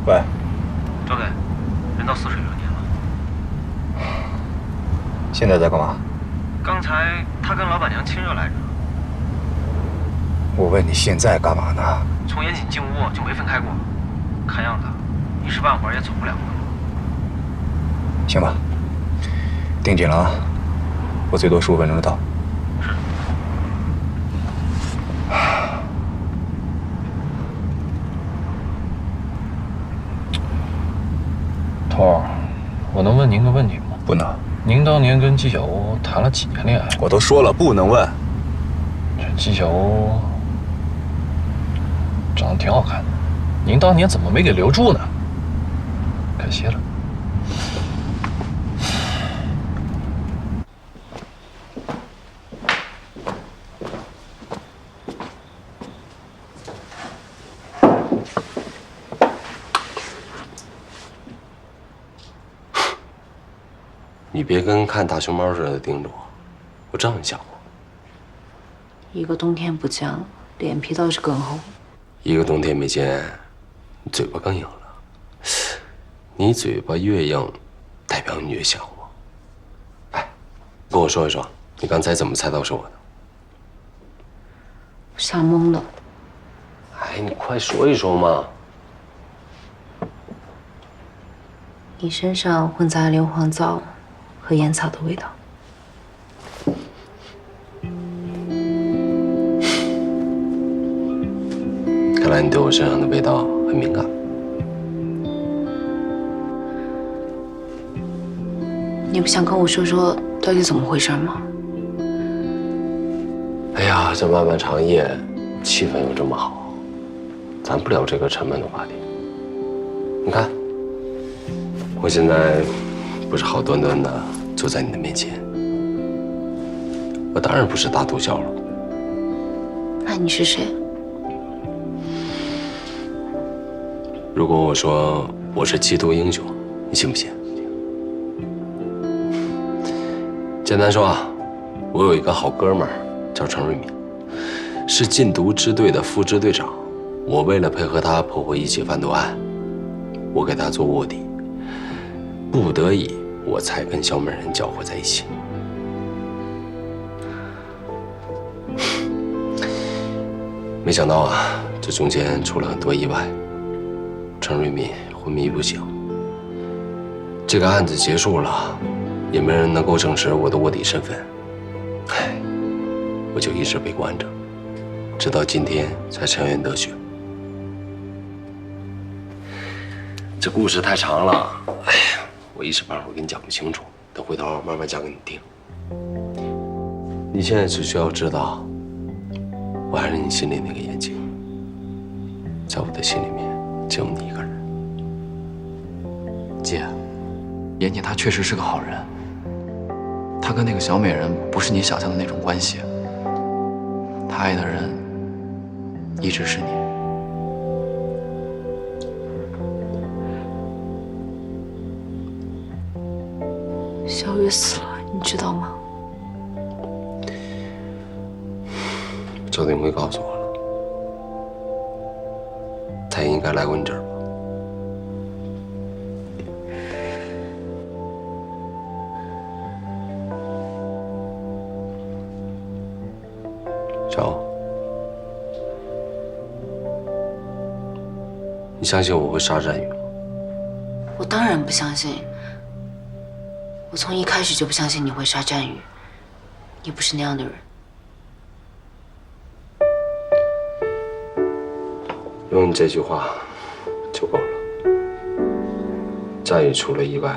喂，周给，人到泗水流年了。现在在干嘛？刚才他跟老板娘亲热来着。我问你现在干嘛呢？从严谨进屋就没分开过，看样子一时半会儿也走不了了。行吧，盯紧了啊！我最多15分钟就到。是。头儿，我能问您个问题吗？不能。您当年跟纪晓鸥谈了几年恋爱？我都说了不能问。这纪晓鸥长得挺好看的，您当年怎么没给留住呢？可惜了。你别跟看大熊猫似的盯着我，我知道你想我。一个冬天不见了，脸皮倒是更厚。一个冬天没见，你嘴巴更硬了。你嘴巴越硬，代表你越想我。哎，跟我说一说，你刚才怎么猜到是我的？想懵了。哎，你快说一说嘛！你身上混杂硫磺皂和烟草的味道。看来你对我身上的味道很敏感。你不想跟我说说到底怎么回事吗？哎呀，这漫漫长夜，气氛又这么好，咱不聊这个沉闷的话题。你看，我现在不是好端端的坐在你的面前，我当然不是大毒枭了。那你是谁？如果我说我是缉毒英雄，你信不信？简单说啊，我有一个好哥们儿叫程瑞敏，是禁毒支队的副支队长。我为了配合他破获一起贩毒案，我给他做卧底，不得已我才跟小美人搅和在一起。没想到啊，这中间出了很多意外，程瑞敏昏迷不醒。这个案子结束了，也没人能够证实我的卧底身份。唉，我就一直被关着，直到今天才沉冤得雪。这故事太长了，哎呀，我一时半会儿给你讲不清楚，等回头慢慢讲给你听。你现在只需要知道，我还是你心里那个严谨，在我的心里面只有你一个人。姐，严谨他确实是个好人，他跟那个小美人不是你想象的那种关系，他爱的人一直是你。小雨死了，你知道吗？周定辉告诉我了。他也应该来过你这儿吧？小欧，你相信我会杀战宇吗？我当然不相信。我从一开始就不相信你会杀战宇，你不是那样的人。用你这句话就够了。战宇出了意外，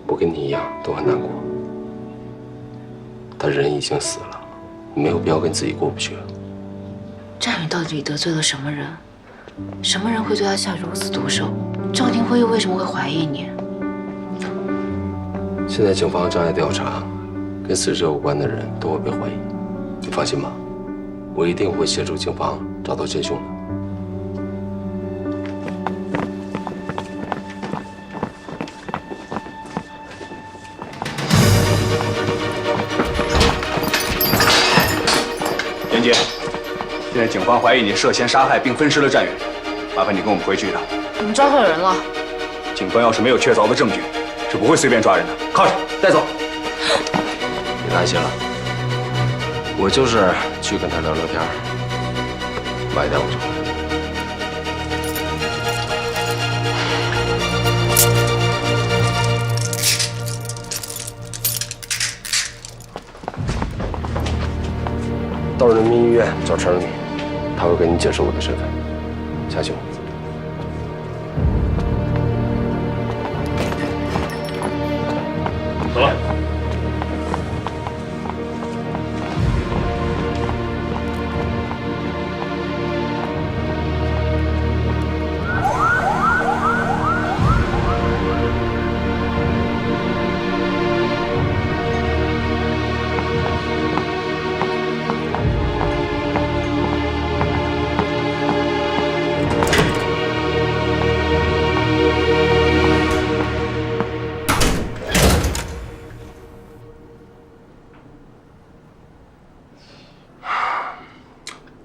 我跟你一样都很难过。但人已经死了，你没有必要跟自己过不去。战宇到底得罪了什么人？什么人会对他下如此毒手？赵廷辉又为什么会怀疑你？现在警方正在调查，跟死者有关的人都会被怀疑。你放心吧，我一定会协助警方找到真凶的。严姐，现在警方怀疑你涉嫌杀害并分尸了战宇，麻烦你跟我们回去一趟。你们抓错人了。警方要是没有确凿的证据，是不会随便抓人的。铐上，带走。别担心了，我就是去跟他聊聊天，晚一点我就回来。到人民医院找陈瑞敏，他会跟你解释我的身份，相信我。走了。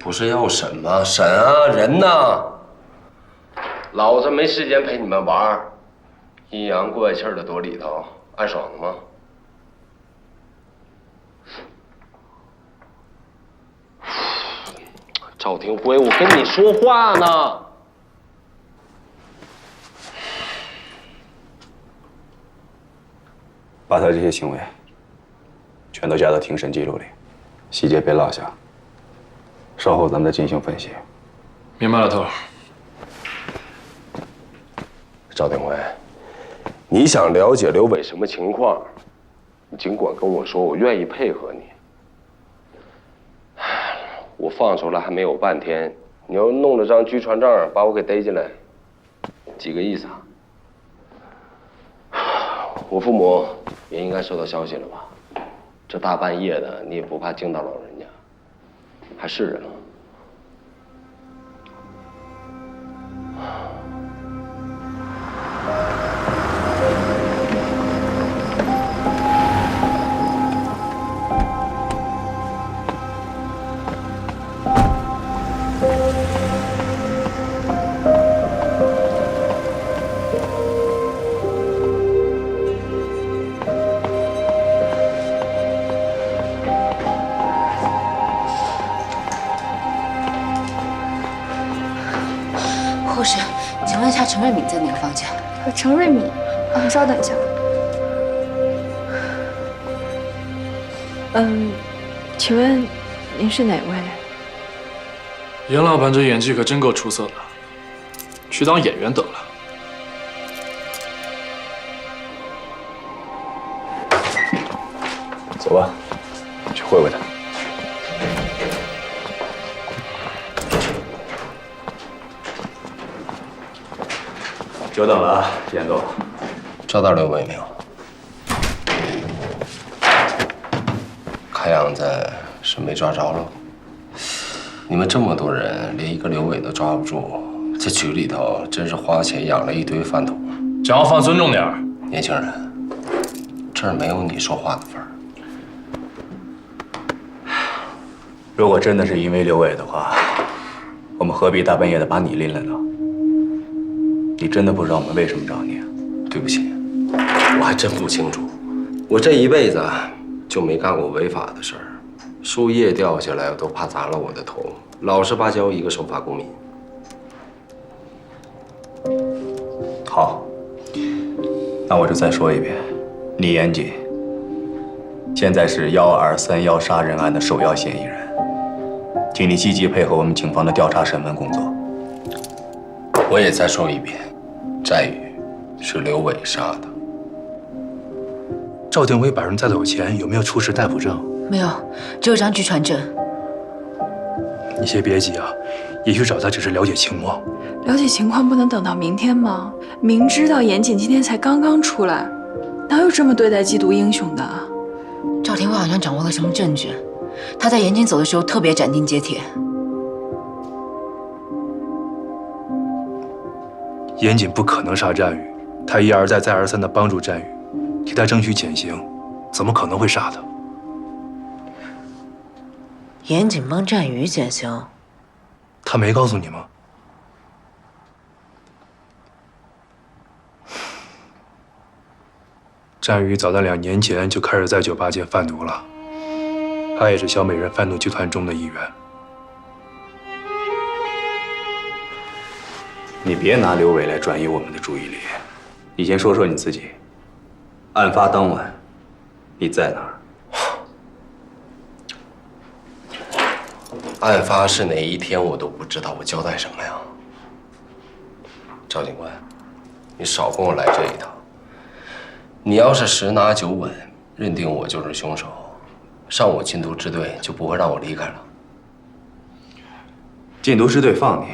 不是要审吗？审啊，人呢？老子没时间陪你们玩儿，阴阳怪气的躲里头，爱爽的吗？赵廷辉，我跟你说话呢。把他这些行为全都加到庭审记录里，细节别落下。稍后咱们再进行分析。明白了，头。赵廷辉，你想了解刘伟什么情况，你尽管跟我说，我愿意配合你。我放出来还没有半天，你要弄了张拘传证把我给逮进来，几个意思啊？我父母也应该收到消息了吧？这大半夜的，你也不怕惊到老人家？还是人吗？护士，请问一下陈瑞敏在哪个房间？陈瑞敏，稍等一下。请问您是哪位？严老板这演技可真够出色的，去当演员得了。走吧，去会会他。久等了啊，严总。找到刘伟没有？看样子是没抓着了。你们这么多人，连一个刘伟都抓不住，这局里头真是花钱养了一堆饭桶。讲话放尊重点儿，年轻人，这儿没有你说话的份儿。如果真的是因为刘伟的话，我们何必大半夜的把你拎来呢？你真的不知道我们为什么找你？对不起，我还真不清楚。我这一辈子就没干过违法的事儿，树叶掉下来我都怕砸了我的头，老实巴交一个守法公民。好，那我就再说一遍，你严谨，现在是1231杀人案的首要嫌疑人，请你积极配合我们警方的调查审问工作。我也再说一遍，战宇是刘伟杀的。赵定伟把人带走前有没有出示逮捕证？没有，只有张据传证。你先别急啊，也许找他只是了解情况。了解情况不能等到明天吗？明知道严谨今天才刚刚出来，哪有这么对待缉毒英雄的？赵廷伟好像掌握了什么证据，他在严谨走的时候特别斩钉截铁。严谨不可能杀战宇，他一而再再而三地帮助战宇，替他争取减刑，怎么可能会杀他？严谨帮战宇减刑，他没告诉你吗？战宇早在2年前就开始在酒吧界贩毒了，他也是小美人贩毒集团中的一员。你别拿刘伟来转移我们的注意力，你先说说你自己。案发当晚，你在哪儿？案发是哪一天我都不知道，我交代什么呀？赵警官，你少跟我来这一套。你要是十拿九稳，认定我就是凶手，上我禁毒支队就不会让我离开了。禁毒支队放你，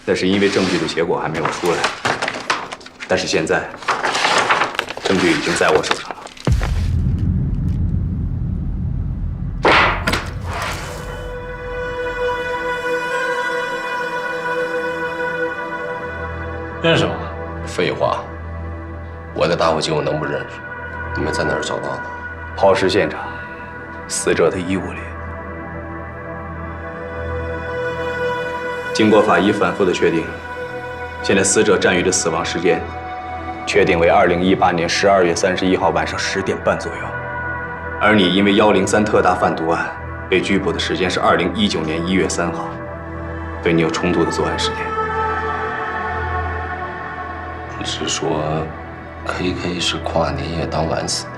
那是因为证据的结果还没有出来。但是现在，证据已经在我手上了。认识吗？废话，我的打火机我能不认识？你们在哪儿找到的？抛尸现场，死者的衣物里。经过法医反复的确定，现在死者战宇的死亡时间确定为2018年12月31号晚上10点半左右，而你因为103特大贩毒案被拘捕的时间是2019年1月3号，对你有充足的作案时间。你是说 ，KK 是跨年夜当晚死的？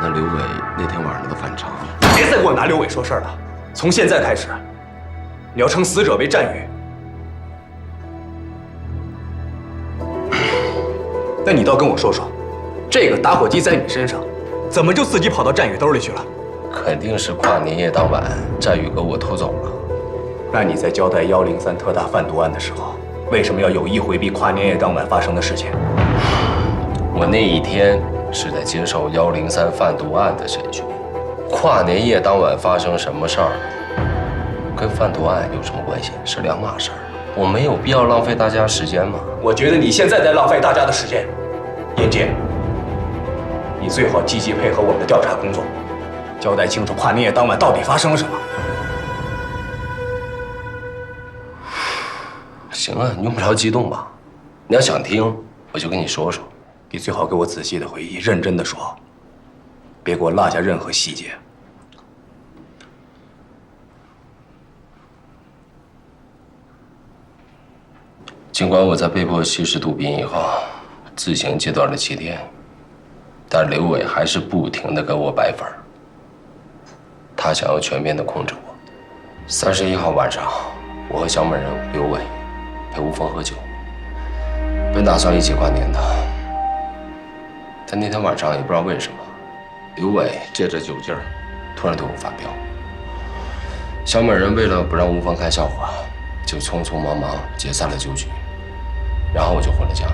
那刘伟那天晚上的反常？别再给我拿刘伟说事儿了！从现在开始，你要称死者为战宇。那你倒跟我说说，这个打火机在你身上，怎么就自己跑到战宇兜里去了？肯定是跨年夜当晚，战宇给我偷走了。那你在交代103特大贩毒案的时候，为什么要有意回避跨年夜当晚发生的事情？我那一天是在接受103贩毒案的审讯，跨年夜当晚发生什么事儿，跟贩毒案有什么关系？是两码事儿。我没有必要浪费大家时间吗？我觉得你现在在浪费大家的时间。严杰，你最好积极配合我们的调查工作，交代清楚跨年夜当晚到底发生了什么。行啊，你用不着激动吧？你要想听，我就跟你说说。你最好给我仔细的回忆，认真的说，别给我落下任何细节。尽管我在被迫吸食毒品以后，自行戒断了7天，但刘伟还是不停地跟我摆粉儿。他想要全面的控制我。31号晚上，我和小美人刘伟陪吴峰喝酒，本打算一起跨年的，但那天晚上也不知道为什么，刘伟借着酒劲儿，突然对我发飙。小美人为了不让吴峰看笑话，就匆匆忙忙解散了酒局，然后我就回了家。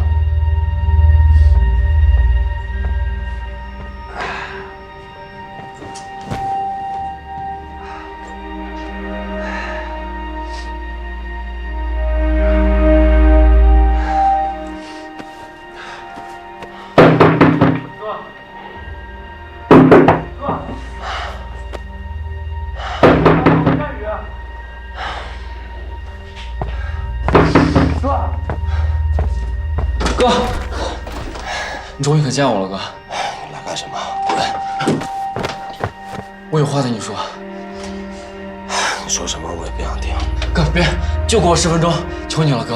哥，你终于可见我了，哥。你来干什么？滚！我有话对你说。你说什么我也不想听。哥，别，就给我10分钟，求你了，哥。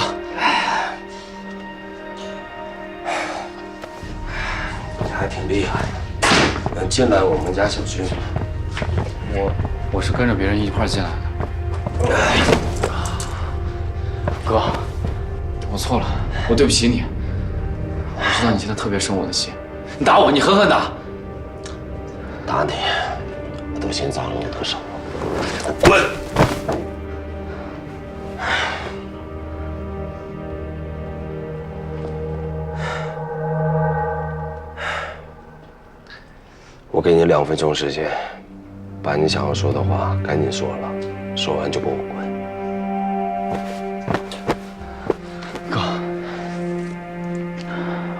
你还挺厉害的，能进来我们家小区。我是跟着别人一块进来的。哥，我错了，我对不起你。我知道你现在特别生我的气，你打我，你狠狠打。打你，我都心脏了，我得手了。滚！我给你2分钟时间，把你想要说的话赶紧说了，说完就给我滚。哥，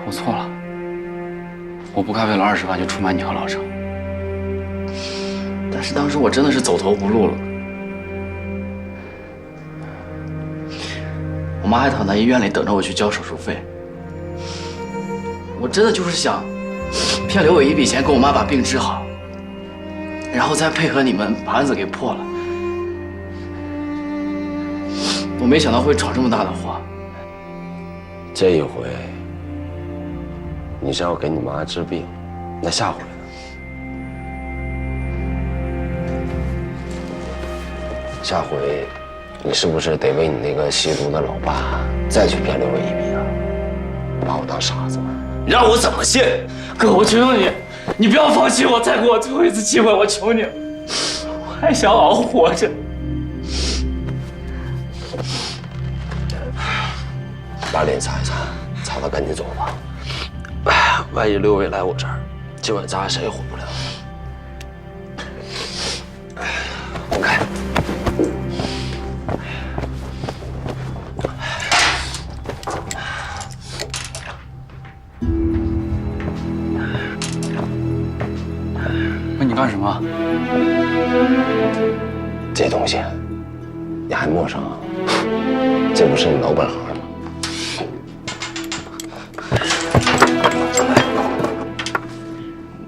我错了，我不该为了20万就出卖你和老郑。但是当时我真的是走投无路了。我妈还躺在医院里等着我去交手术费。我真的就是想骗刘伟一笔钱，给我妈把病治好，然后再配合你们把案子给破了。我没想到会闯这么大的祸。这一回你是要给你妈治病，那下回呢？下回你是不是得为你那个吸毒的老爸再去骗刘伟一笔啊？把我当傻子吗？你让我怎么信？哥，我求求你，你不要放弃我，再给我最后一次机会，我求你了，我还想好好活着。把脸擦一擦，擦了赶紧走吧。万一刘伟来我这儿，今晚咱俩谁也活不了。滚开！那你干什么？这东西你还陌生啊？这不是你老本行吗？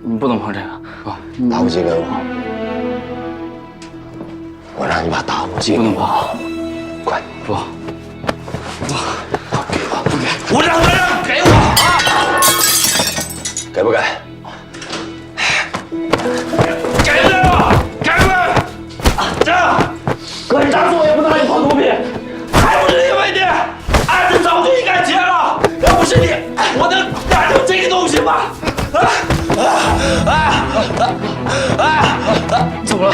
你不能碰这个，哥。打火机给我，我让你把打火机不能碰，快不，给我，不给，我让给我啊！给不给？给不给我？给不给？这，哥，你打死我也不能让你碰毒品，还不是因为你，案子早就应该结了，要不是你，我能干成这个东西吗？怎么了？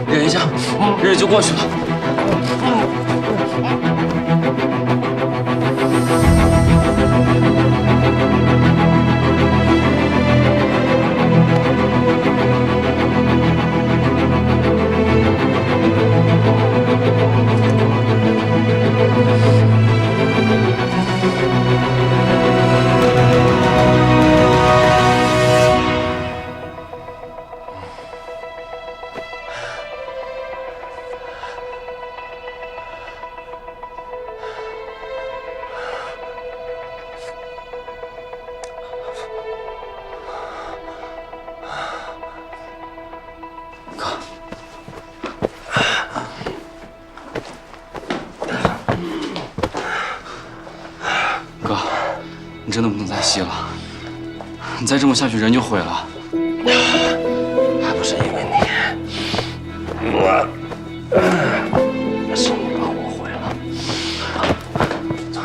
忍一下，忍就过去了。哥，你真的不能再吸了，你再这么下去人就毁了。还不是因为你，是你把我毁了。走，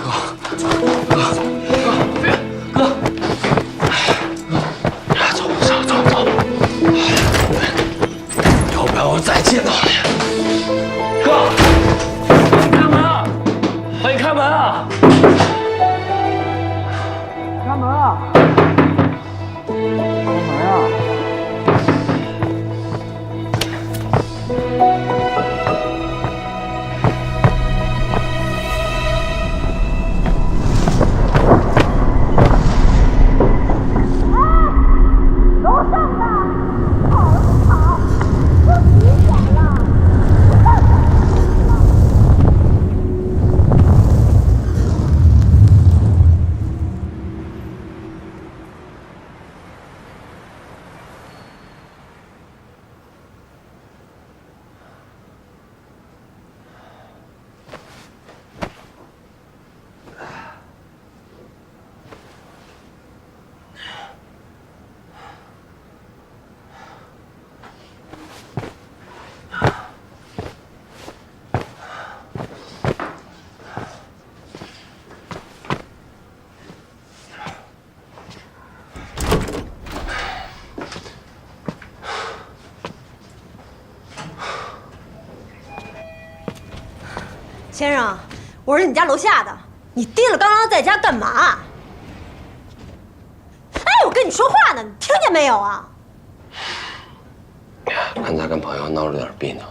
要不然我再见到你。哥，开门啊！欢迎开门啊！开门啊！开门啊！楼上的，好不好？先生，我是你家楼下的，你提了刚刚在家干嘛？哎，我跟你说话呢，你听见没有啊？刚才跟朋友闹了点别扭，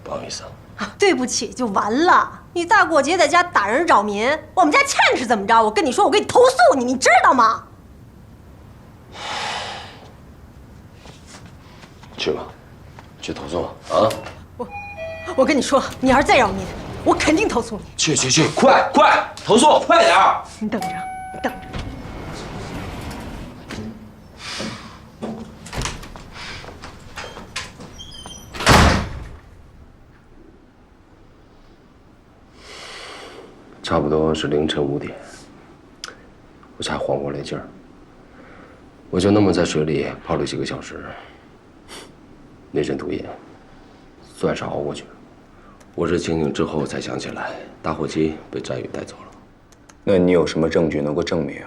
不好意思啊。对不起就完了。你大过节在家打人扰民，我们家倩是怎么着？我跟你说，我给你投诉你，你知道吗？去吧，去投诉啊！我跟你说，你要是再扰民，我肯定投诉你。去，快投诉，快点儿！你等着，你等着。差不多是凌晨5点，我才缓过来劲儿。我就那么在水里泡了几个小时，那阵毒瘾算是熬过去了。我是清醒之后才想起来，打火机被战宇带走了。那你有什么证据能够证明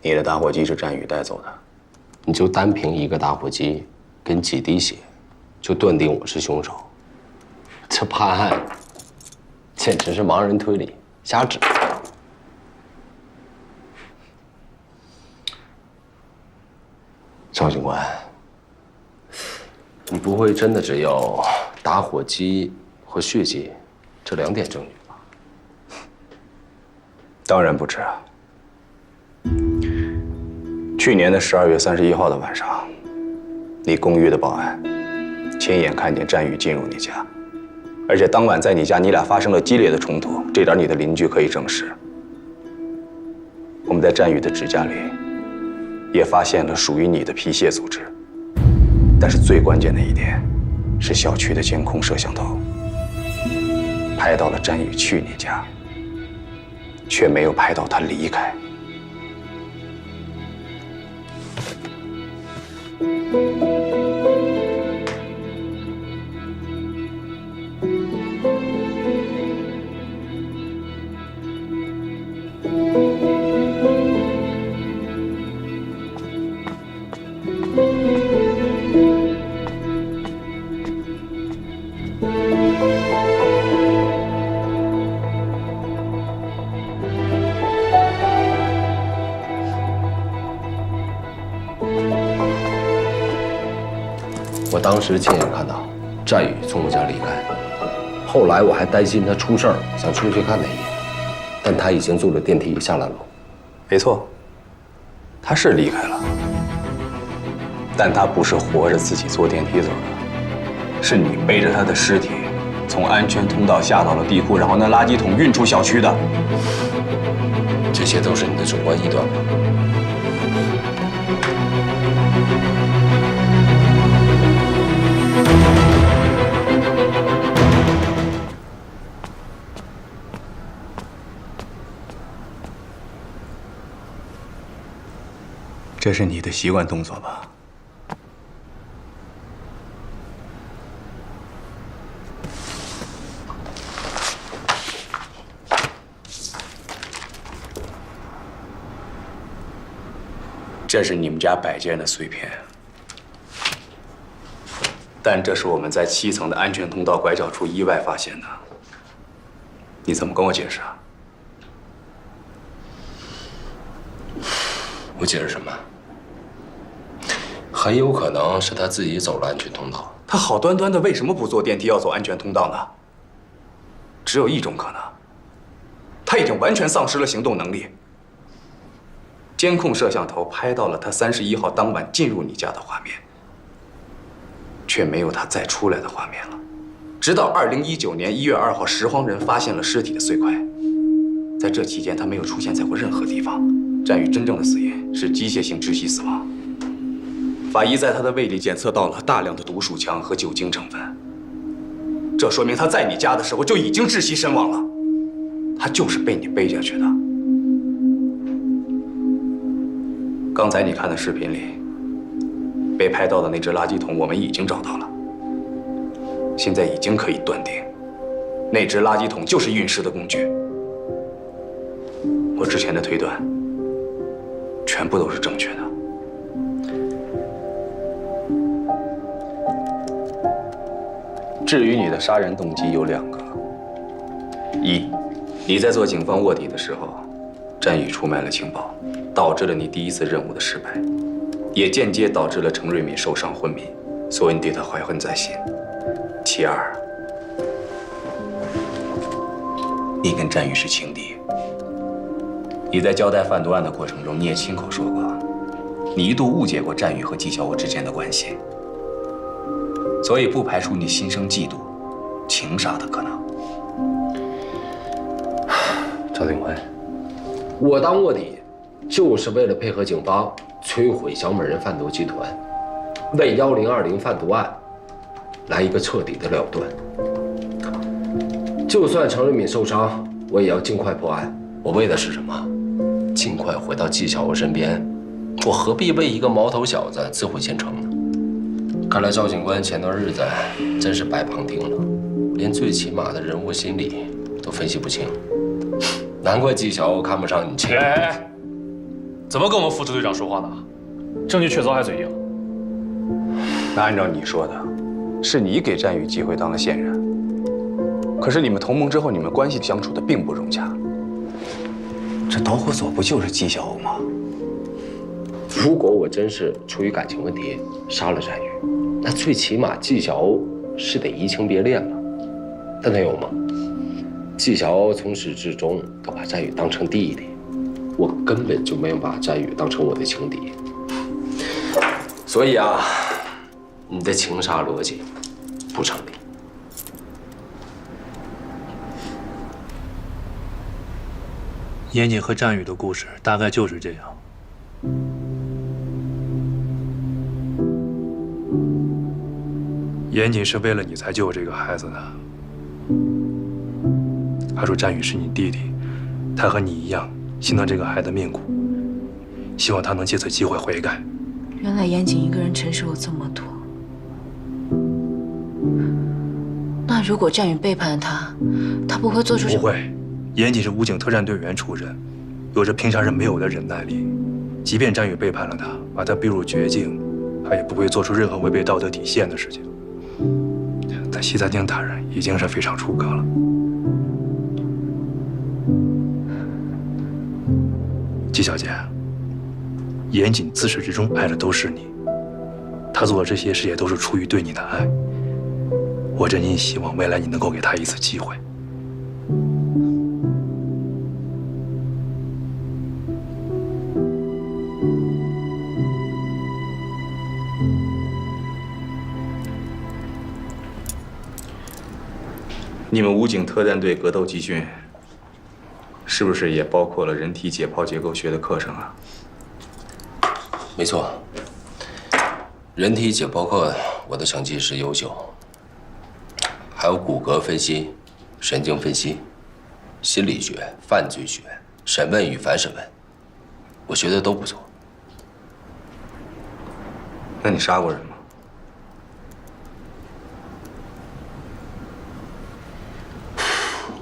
你的打火机是战宇带走的？你就单凭一个打火机跟几滴血，就断定我是凶手，这判案简直是盲人推理，瞎指。赵警官，你不会真的只有打火机和血迹这2点证据吧？当然不止啊。去年的12月31号的晚上，你公寓的保安亲眼看见战宇进入你家。而且当晚在你家，你俩发生了激烈的冲突，这点你的邻居可以证实。我们在战宇的指甲里也发现了属于你的皮屑组织，但是最关键的一点是小区的监控摄像头拍到了战宇去你家，却没有拍到他离开。我当时亲眼看到战宇从我家离开，后来我还担心他出事儿，想出去看他一眼，但他已经坐着电梯下了楼。没错，他是离开了，但他不是活着自己坐电梯走的，是你背着他的尸体从安全通道下到了地库，然后拿垃圾桶运出小区的。这些都是你的主观臆断吧？这是你的习惯动作吧？这是你们家摆件的碎片，但这是我们在7层的安全通道拐角处意外发现的。你怎么跟我解释啊？我解释什么？很有可能是他自己走了安全通道。他好端端的为什么不坐电梯要走安全通道呢？只有一种可能，他已经完全丧失了行动能力。监控摄像头拍到了他31号当晚进入你家的画面，却没有他再出来的画面了。直到2019年1月2号，拾荒人发现了尸体的碎块，在这期间他没有出现在过任何地方。战宇真正的死因是机械性窒息死亡。法医在他的胃里检测到了大量的毒鼠强和酒精成分，这说明他在你家的时候就已经窒息身亡了。他就是被你背下去的。刚才你看的视频里被拍到的那只垃圾桶，我们已经找到了。现在已经可以断定，那只垃圾桶就是运尸的工具。我之前的推断全部都是正确的。至于你的杀人动机有2个，一，你在做警方卧底的时候，战宇出卖了情报，导致了你第一次任务的失败，也间接导致了程瑞敏受伤昏迷，所以你对他怀恨在心。其二，你跟战宇是情敌。你在交代贩毒案的过程中，你也亲口说过，你一度误解过战宇和纪晓鸥之间的关系，所以不排除你心生嫉妒、情杀的可能。赵定辉，我当卧底就是为了配合警方摧毁小美人贩毒集团，为1020贩毒案来一个彻底的了断。就算程瑞敏受伤，我也要尽快破案。我为的是什么？尽快回到纪晓鸥身边。我何必为一个毛头小子自毁前程呢？看来赵警官前段日子真是白旁听了，连最起码的人物心理都分析不清。难怪纪晓鸥看不上你这。哎，怎么跟我们副支队长说话呢？证据确凿还嘴硬。那按照你说的，是你给战宇机会当了线人。可是你们同盟之后，你们关系相处的并不融洽。这导火索不就是纪晓鸥吗？如果我真是出于感情问题杀了战宇，那最起码纪晓鸥是得移情别恋了。但他有吗？纪晓鸥从始至终都把战宇当成弟弟，我根本就没有把战宇当成我的情敌。所以啊，你的情杀逻辑不成立。严谨和战宇的故事大概就是这样。严谨是为了你才救这个孩子的。他说战宇是你弟弟，他和你一样心疼这个孩子命苦，希望他能借此机会悔改。原来严谨一个人承受了这么多。那如果战宇背叛了他，他不会做出什么？不会。严谨是武警特战队员出身，有着平常人没有的忍耐力。即便战宇背叛了他，把他逼入绝境，他也不会做出任何违背道德底线的事情。但西餐厅打人已经是非常出格了。季小姐，严谨自始至终爱的都是你，他做的这些事也都是出于对你的爱。我真心希望未来你能够给他一次机会。你们武警特战队格斗集训，是不是也包括了人体解剖结构学的课程啊？没错，人体解剖课我的成绩是优秀，还有骨骼分析、神经分析、心理学、犯罪学、审问与反审问，我学的都不错。那你杀过人吗？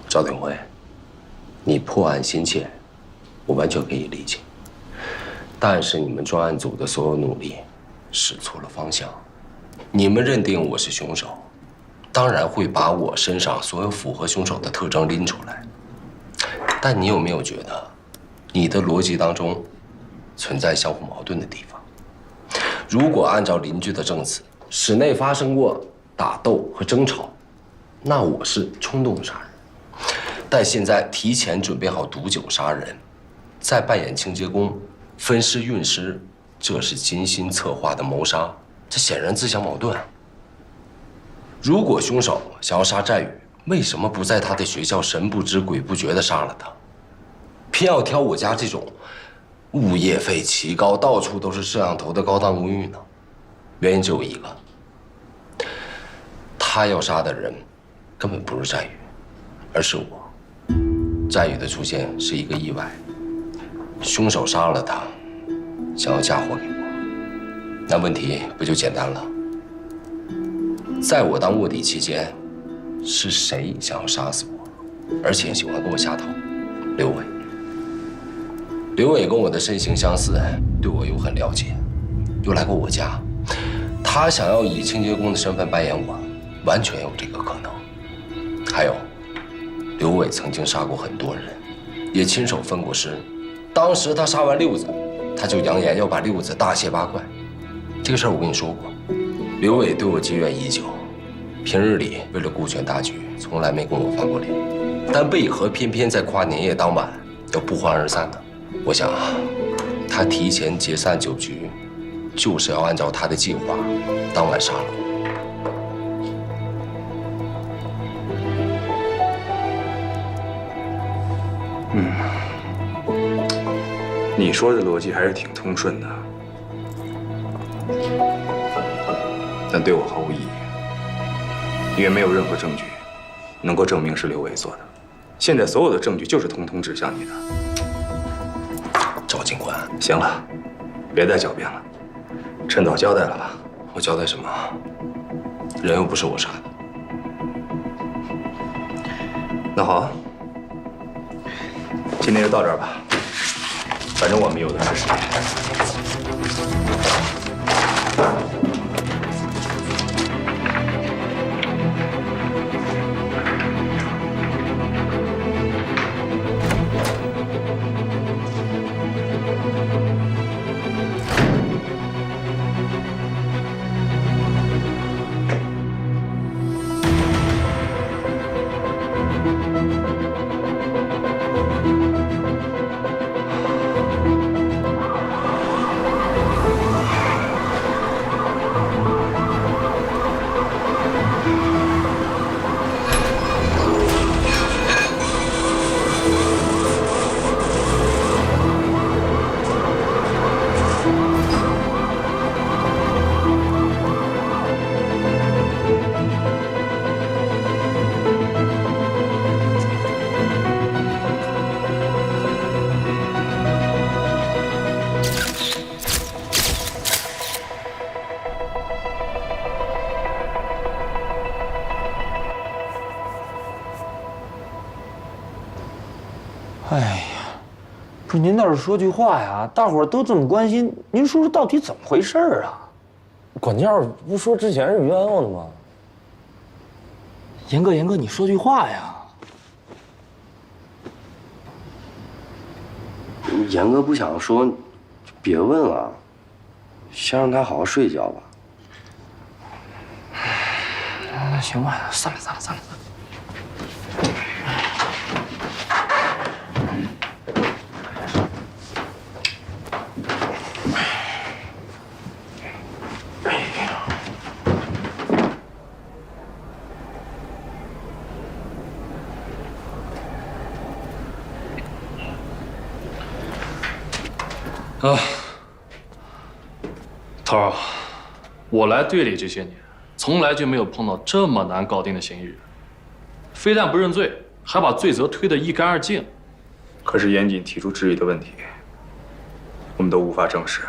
赵定辉，你破案心切，我完全可以理解。但是你们专案组的所有努力使错了方向。你们认定我是凶手，当然会把我身上所有符合凶手的特征拎出来。但你有没有觉得，你的逻辑当中存在相互矛盾的地方？如果按照邻居的证词，室内发生过打斗和争吵，那我是冲动杀人。但现在提前准备好毒酒杀人，再扮演清洁工、分尸运尸，这是精心策划的谋杀，这显然自相矛盾。如果凶手想要杀战宇，为什么不在他的学校神不知鬼不觉地杀了他，偏要挑我家这种物业费奇高、到处都是摄像头的高档公寓呢？原因只有一个，他要杀的人根本不是战宇，而是我。战宇的出现是一个意外，凶手杀了他，想要嫁祸给我，那问题不就简单了？在我当卧底期间，是谁想要杀死我，而且喜欢跟我下套？刘伟。刘伟跟我的身形相似，对我又很了解，又来过我家，他想要以清洁工的身份扮演我，完全有这个可能。还有，刘伟曾经杀过很多人，也亲手分过尸。当时他杀完六子，他就扬言要把六子大卸八块。这个事儿我跟你说过，刘伟对我积怨已久，平日里为了顾全大局，从来没跟我翻过脸，但为何偏偏在跨年夜当晚要不欢而散呢？我想啊，他提前解散酒局，就是要按照他的计划当晚杀了我。你说的逻辑还是挺通顺的，但对我毫无意义，因为没有任何证据能够证明是刘伟做的。现在所有的证据就是通通指向你的。赵警官，行了，别再狡辩了，趁早交代了吧。我交代什么？人又不是我杀的。那好，今天就到这儿吧。反正我们有的是时间。哎呀，不是您倒是说句话呀！大伙儿都这么关心，您说说到底怎么回事啊？管家不说之前是冤枉的吗？严哥，你说句话呀！严哥不想说，就别问了，先让他好好睡一觉吧。那行吧，散了。啊，头儿，我来队里这些年，从来就没有碰到这么难搞定的嫌疑人，非但不认罪，还把罪责推得一干二净。可是严谨提出质疑的问题，我们都无法证实。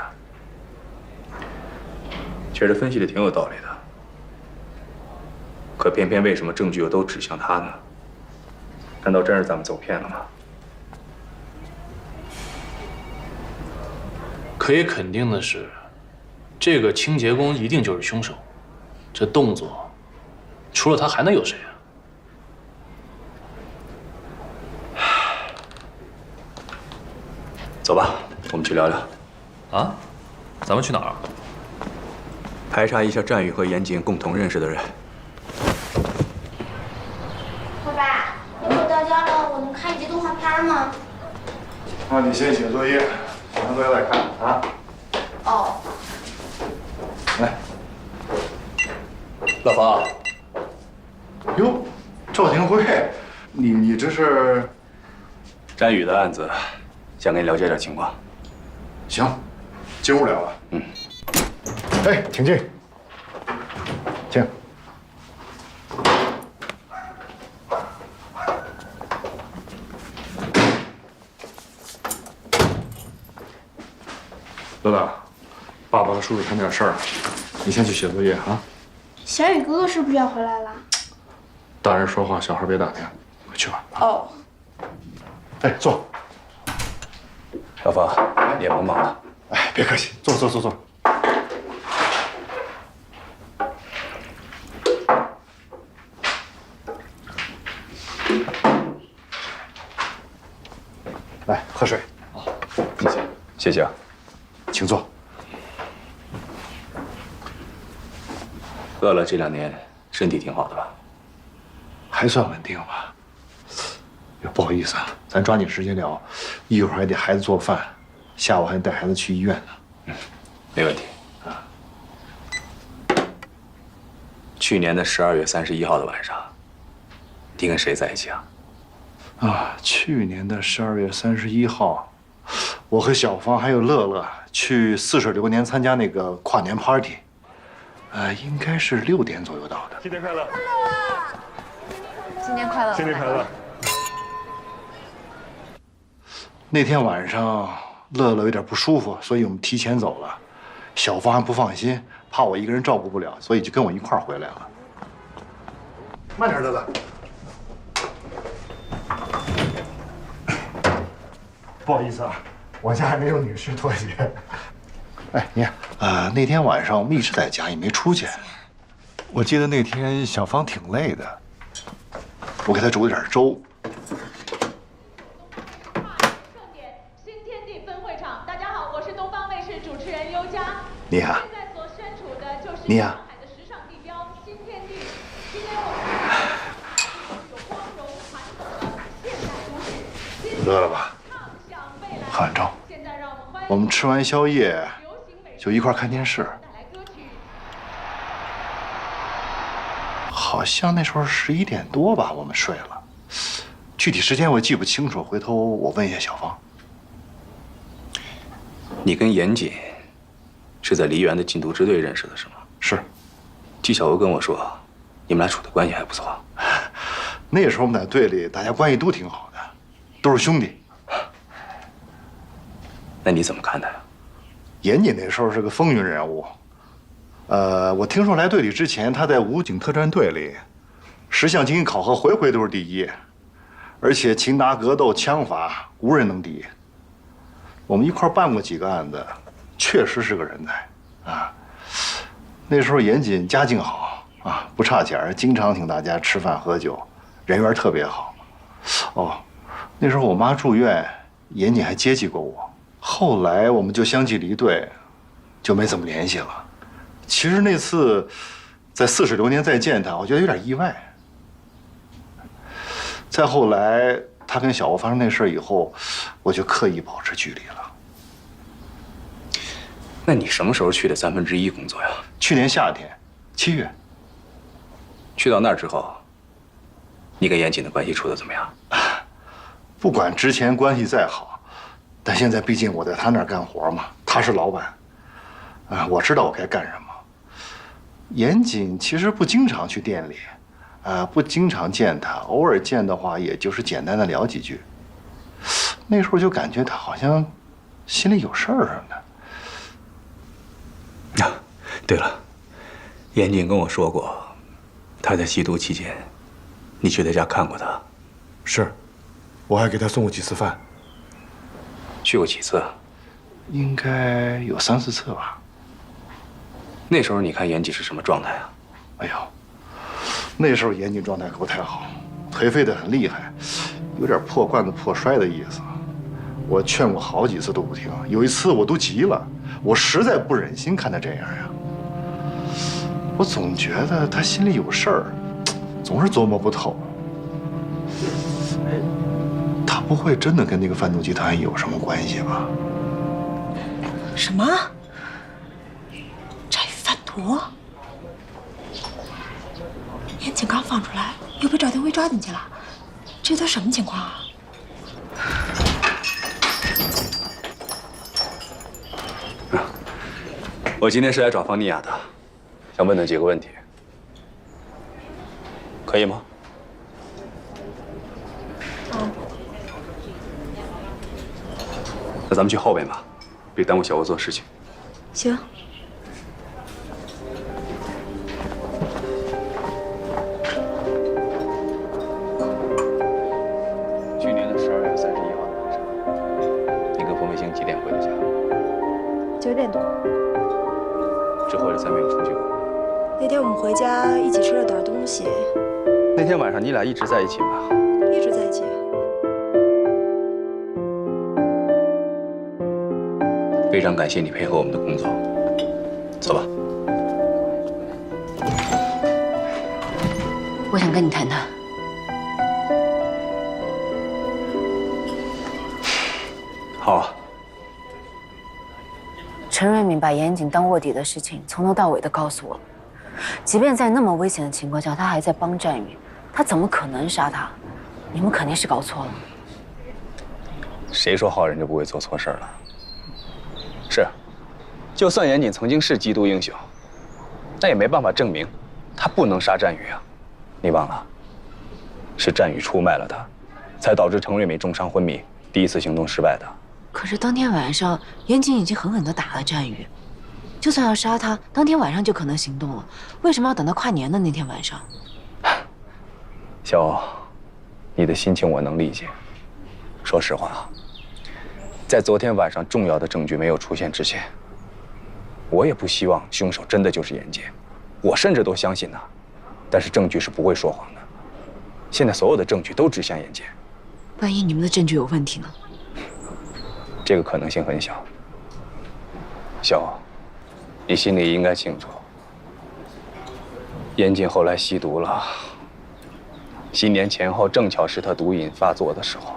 确实分析的挺有道理的，可偏偏为什么证据又都指向他呢？难道真是咱们走偏了吗？可以肯定的是，这个清洁工一定就是凶手。这动作，除了他还能有谁啊？走吧，我们去聊聊。啊？咱们去哪儿啊？排查一下战宇和严谨共同认识的人。爸爸，一会儿到家了，我能看一集动画片吗？那你先写作业，写完作业再看啊。哦。来，老方。哟，赵廷辉，你这是？战宇的案子，想跟你了解点情况。行，进屋聊了。嗯。哎，请进，请。乐乐，爸爸和叔叔谈点事儿，你先去写作业啊。小雨哥哥是不是要回来了？大人说话，小孩别打听，快去吧。哦。哎，坐。老方，你也甭忙了。哎，别客气，坐。喝水。好，谢谢，谢谢啊，请坐。乐乐这2年身体挺好的吧？还算稳定吧。不好意思啊，咱抓紧时间聊，一会儿还得孩子做饭，下午还得带孩子去医院呢。没问题啊。去年的12月31号的晚上，你跟谁在一起啊？去年的12月31号，我和小芳还有乐乐去似水流年参加那个跨年 party，应该是6点左右到的。新年快乐！新年快乐！新年快乐！那天晚上，乐乐有点不舒服，所以我们提前走了。小芳还不放心，怕我一个人照顾不了，所以就跟我一块儿回来了。慢点，乐乐。不好意思啊，我家还没有女士拖鞋。哎，你看，那天晚上我们一直在家，也没出去。我记得那天小芳挺累的，我给她煮了点粥。新天地分会场，大家好，我是东方卫视主持人优佳。你好。现在所身处的就是你好。上海的时尚地标新天地。今天我们有光荣传统的现代都市。乐了吧？很重。我们吃完宵夜就一块看电视，好像那时候11点多吧，我们睡了。具体时间我记不清楚，回头我问一下小芳。你跟严谨是在梨园的禁毒支队认识的，是吗？是。纪晓鸥跟我说，你们俩处的关系还不错。那时候我们在队里，大家关系都挺好的，都是兄弟。那你怎么看他呀？严谨那时候是个风云人物。我听说来队里之前，他在武警特战队里10项精英考核回回都是第1，而且擒拿格斗、枪法无人能敌。我们一块办过几个案子，确实是个人才啊。那时候严谨家境好啊，不差钱，经常请大家吃饭喝酒，人缘特别好。那时候我妈住院，严谨还接济过我。后来我们就相继离队，就没怎么联系了。其实那次在似水流年再见他，我觉得有点意外。再后来他跟小欧发生那事以后，我就刻意保持距离了。那你什么时候去的1/3工作呀？去年夏天，7月。去到那儿之后，你跟严谨的关系处得怎么样？不管之前关系再好，但现在毕竟我在他那儿干活嘛，他是老板，我知道我该干什么。严谨其实不经常去店里，不经常见他，偶尔见的话，也就是简单的聊几句。那时候就感觉他好像心里有事儿似的。对了，严谨跟我说过，他在吸毒期间，你去他家看过他。是，我还给他送过几次饭。去过几次？应该有3、4次吧。那时候你看严谨是什么状态啊？哎呦，那时候严谨状态可不太好，颓废得很厉害，有点破罐子破摔的意思。我劝过好几次都不听，有一次我都急了，我实在不忍心看他这样呀。我总觉得他心里有事儿，总是琢磨不透。他不会真的跟那个贩毒集团有什么关系吧？什么？战宇贩毒？严谨刚放出来，又被赵天辉抓进去了，这都什么情况啊？我今天是来找方妮雅的，想问她几个问题，可以吗？那咱们去后边吧，别耽误小欧做事情。行。去年的12月31号的晚上，你跟冯卫星几点回的家？9点多。之后就再没有出去过。那天我们回家一起吃了点东西。那天晚上你俩一直在一起吗？一直在一起。非常感谢你配合我们的工作。走吧。我想跟你谈谈。好啊。陈瑞敏把严谨当卧底的事情从头到尾的告诉我，即便在那么危险的情况下，他还在帮战宇，他怎么可能杀他？你们肯定是搞错了。谁说好人就不会做错事了？是，就算严谨曾经是缉毒英雄，那也没办法证明他不能杀战宇啊！你忘了，是战宇出卖了他，才导致程瑞美重伤昏迷，第一次行动失败的。可是当天晚上，严谨已经狠狠地打了战宇，就算要杀他，当天晚上就可能行动了，为什么要等到跨年的那天晚上？小欧，你的心情我能理解。说实话啊，在昨天晚上重要的证据没有出现之前，我也不希望凶手真的就是严杰，我甚至都相信他。但是证据是不会说谎的，现在所有的证据都指向严杰。万一你们的证据有问题呢？这个可能性很小。小欧，你心里应该清楚，严谨后来吸毒了。新年前后正巧是他毒瘾发作的时候，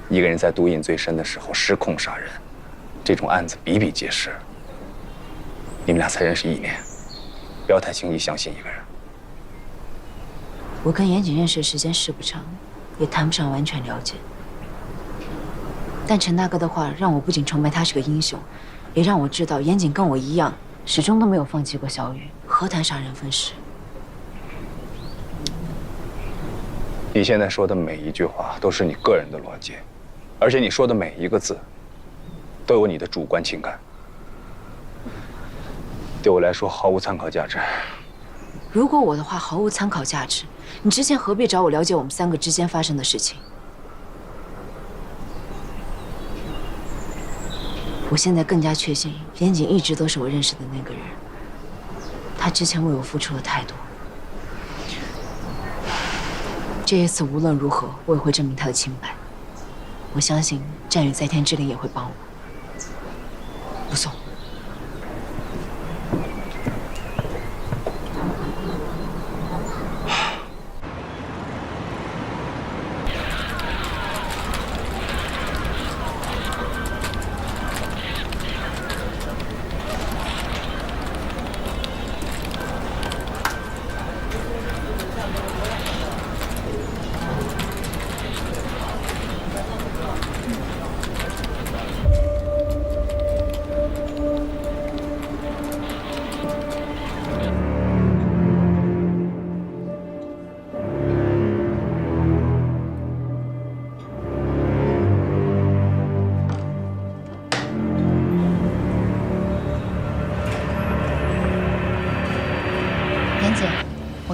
一个人在毒瘾最深的时候失控杀人，这种案子比比皆是。你们俩才认识1年，不要太轻易相信一个人。我跟严谨认识的时间是不长，也谈不上完全了解。但陈大哥的话让我不仅崇拜他是个英雄，也让我知道严谨跟我一样，始终都没有放弃过小雨，何谈杀人分尸？你现在说的每一句话都是你个人的逻辑，而且你说的每一个字都有你的主观情感，对我来说毫无参考价值。如果我的话毫无参考价值，你之前何必找我了解我们3个之间发生的事情？我现在更加确信，严谨一直都是我认识的那个人。他之前为我付出了太多，这一次无论如何，我也会证明他的清白。我相信战宇在天之灵也会帮我。不送。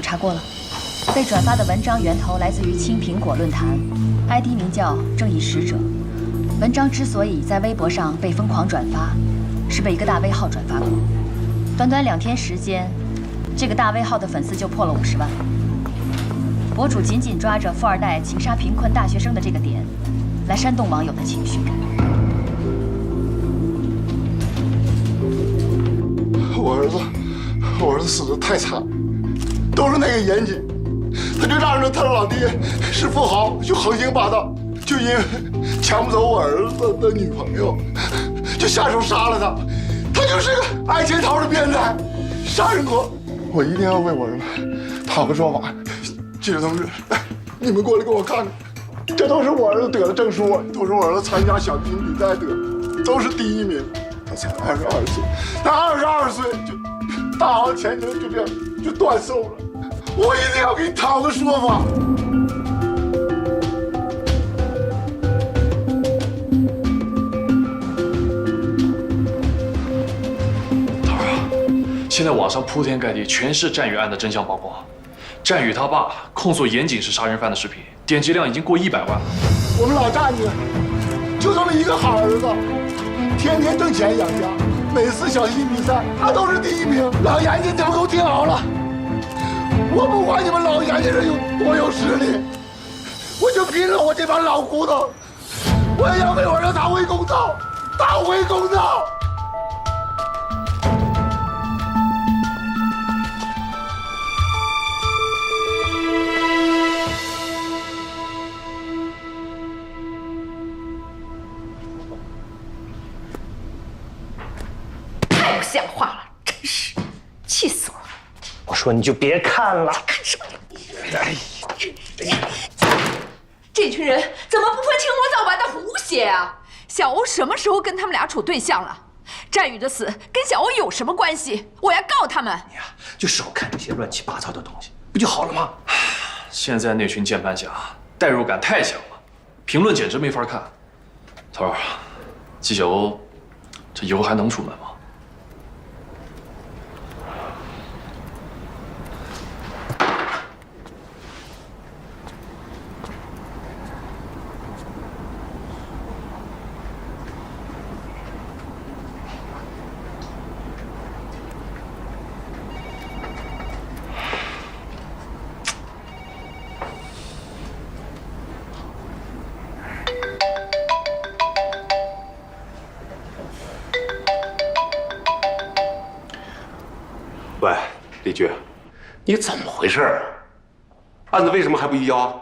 查过了，被转发的文章源头来自于青苹果论坛 ，ID 名叫正义使者。文章之所以在微博上被疯狂转发，是被一个大 V 号转发过。短短2天时间，这个大 V 号的粉丝就破了50万。博主紧紧抓着富二代情杀贫困大学生的这个点，来煽动网友的情绪。我儿子死得太惨。 都是那个严谨，他就仗着他老爹是富豪，就横行霸道，就因为抢不走我儿子的女朋友，就下手杀了他。他就是个爱潜逃的变态，杀人狂。我一定要为我儿子讨个说法。记者同志，你们过来给我看看，这都是我儿子得的证书，都是我儿子参加小提琴比赛得的，都是第1名。他才22岁，他22岁就大好前程就这样就断送了。 我一定要给你讨个说法。头儿啊，现在网上铺天盖地全是战宇案的真相曝光，战宇他爸控诉严谨是杀人犯的视频，点击量已经过100万了。我们老战宇就这么一个好儿子，天天挣钱养家，每次小提琴比赛他都是第1名。老严谨，你们给我听好了。 我不管你们老严家人有多有实力，我就拼了我这把老骨头，我也要为我儿子讨回公道，讨回公道。说你就别看了。看什么？哎，这群人怎么不分青红皂白的胡写啊？小欧什么时候跟他们俩处对象了？战宇的死跟小欧有什么关系？我要告他们！你呀，就少看这些乱七八糟的东西，不就好了吗？现在那群键盘侠代入感太强了，评论简直没法看。头儿，纪晓欧这以后还能出门吗？喂，李局，你怎么回事？案子为什么还不移交啊？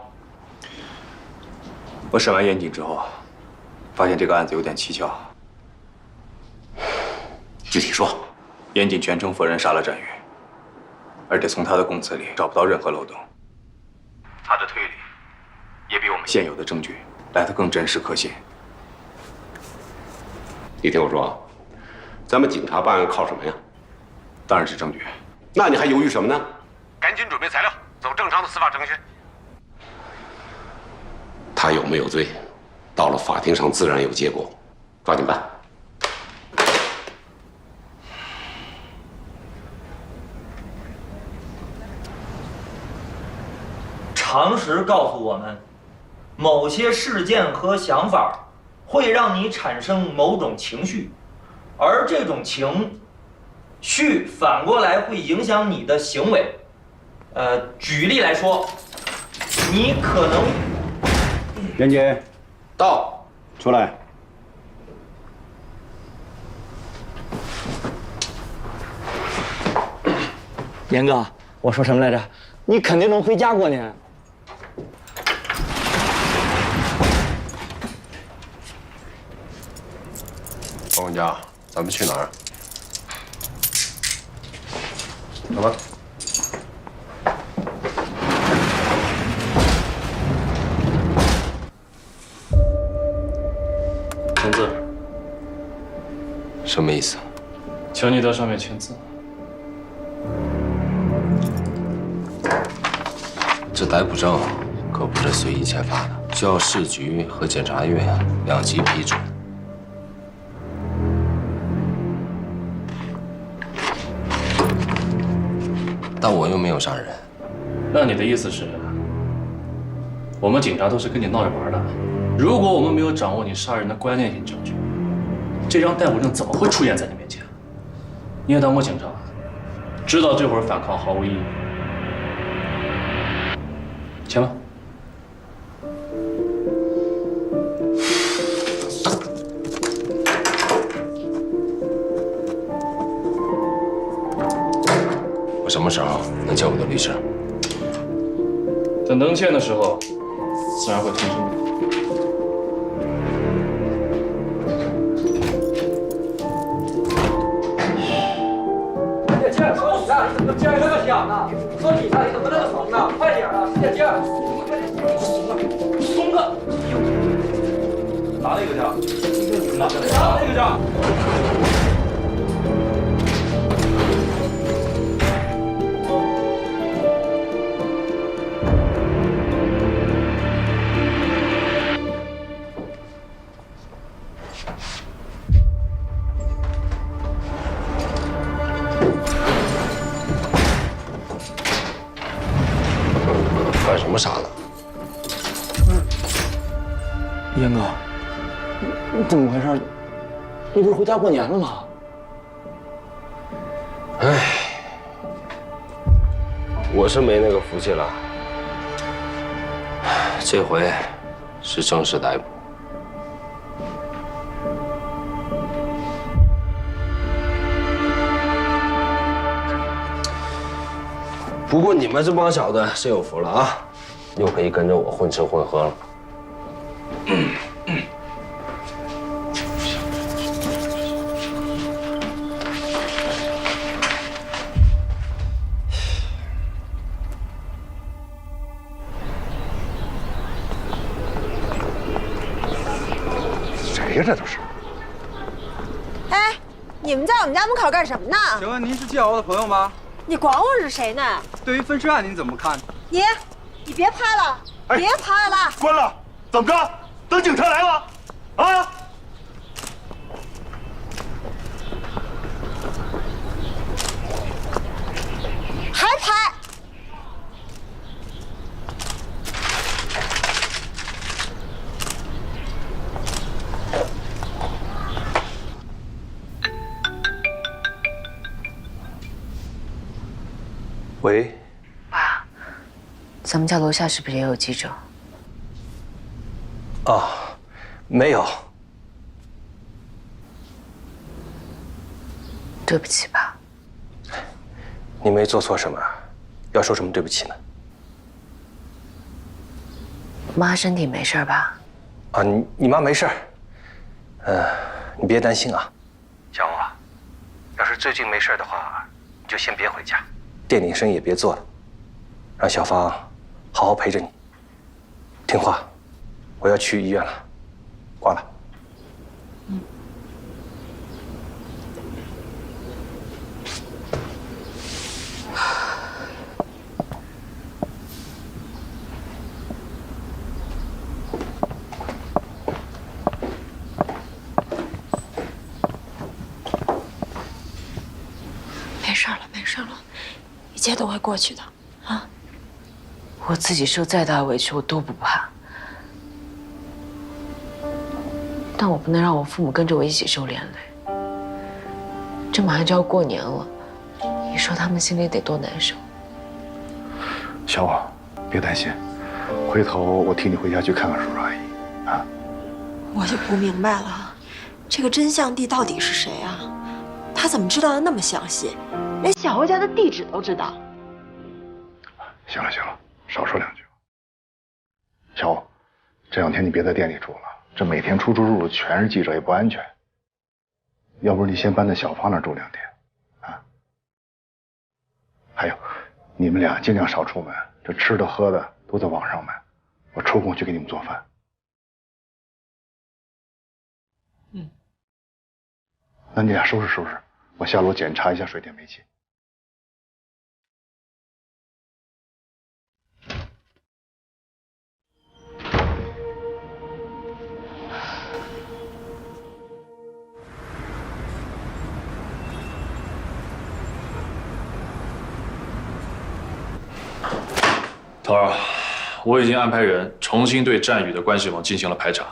我审完严谨之后，发现这个案子有点蹊跷。具体说。严谨全程否认杀了战宇，而且从他的供词里找不到任何漏洞。他的推理也比我们现有的证据来得更真实可信。你听我说，咱们警察办案靠什么呀？当然是证据。那你还犹豫什么呢？赶紧准备材料，走正常的司法程序。他有没有罪，到了法庭上自然有结果，抓紧办。常识告诉我们，某些事件和想法会让你产生某种情绪，而这种情绪反过来会影响你的行为。举例来说，你可能……严谨，到，出来。严哥，我说什么来着？你肯定能回家过年。王管家，咱们去哪儿？走吧。签字。什么意思？求你到上面签字。这逮捕证可不是随意签发的，需要市局和检察院两级批准。但我又没有杀人。那你的意思是，我们警察都是跟你闹着玩的？如果我们没有掌握你杀人的关键性证据，这张逮捕证怎么会出现在你面前？你也当过警察，知道这会儿反抗毫无意义。签吧。我什么时候能见我的律师？等能见的时候，自然会通知你。这样那么响呢？说你呢，你怎么那么怂呢？快点啊！使点劲儿！松了，拿那个去，拿那个去。干什么傻呢？严哥，你怎么回事？你不是回家过年了吗？唉，我是没那个福气了。这回是正式逮捕。不过你们这帮小子是有福了啊，又可以跟着我混吃混喝了。谁呀？这都是。哎，你们在我们家门口干什么呢？请问您是季瑶的朋友吗？你管我是谁呢？对于分尸案您怎么看？你别拍了，别拍了！关了，怎么着？等警察来了？啊？还拍？喂，爸，咱们家楼下是不是也有记者？啊，没有。对不起，爸。你没做错什么，要说什么对不起呢？妈身体没事吧？啊，你妈没事你别担心啊。小欧啊，要是最近没事的话，你就先别回家，店里生意也别做了，让小芳好好陪着你。听话，我要去医院了，挂了。没事了，没事了，一切都会过去的，啊！我自己受再大委屈，我都不怕，但我不能让我父母跟着我一起受连累。这马上就要过年了，你说他们心里得多难受。小王，别担心，回头我替你回家去看看叔叔阿姨，啊。我就不明白了，这个真相帝到底是谁啊？他怎么知道的那么详细，连小欧家的地址都知道？行了行了，少说两句。小欧，这两天你别在店里住了，这每天出出入入全是记者，也不安全。要不你先搬到小芳那儿住2天，啊？还有，你们俩尽量少出门，这吃的喝的都在网上买，我抽空去给你们做饭。那你俩收拾收拾，我下楼检查一下水电煤气。头儿，我已经安排人重新对战宇的关系网进行了排查，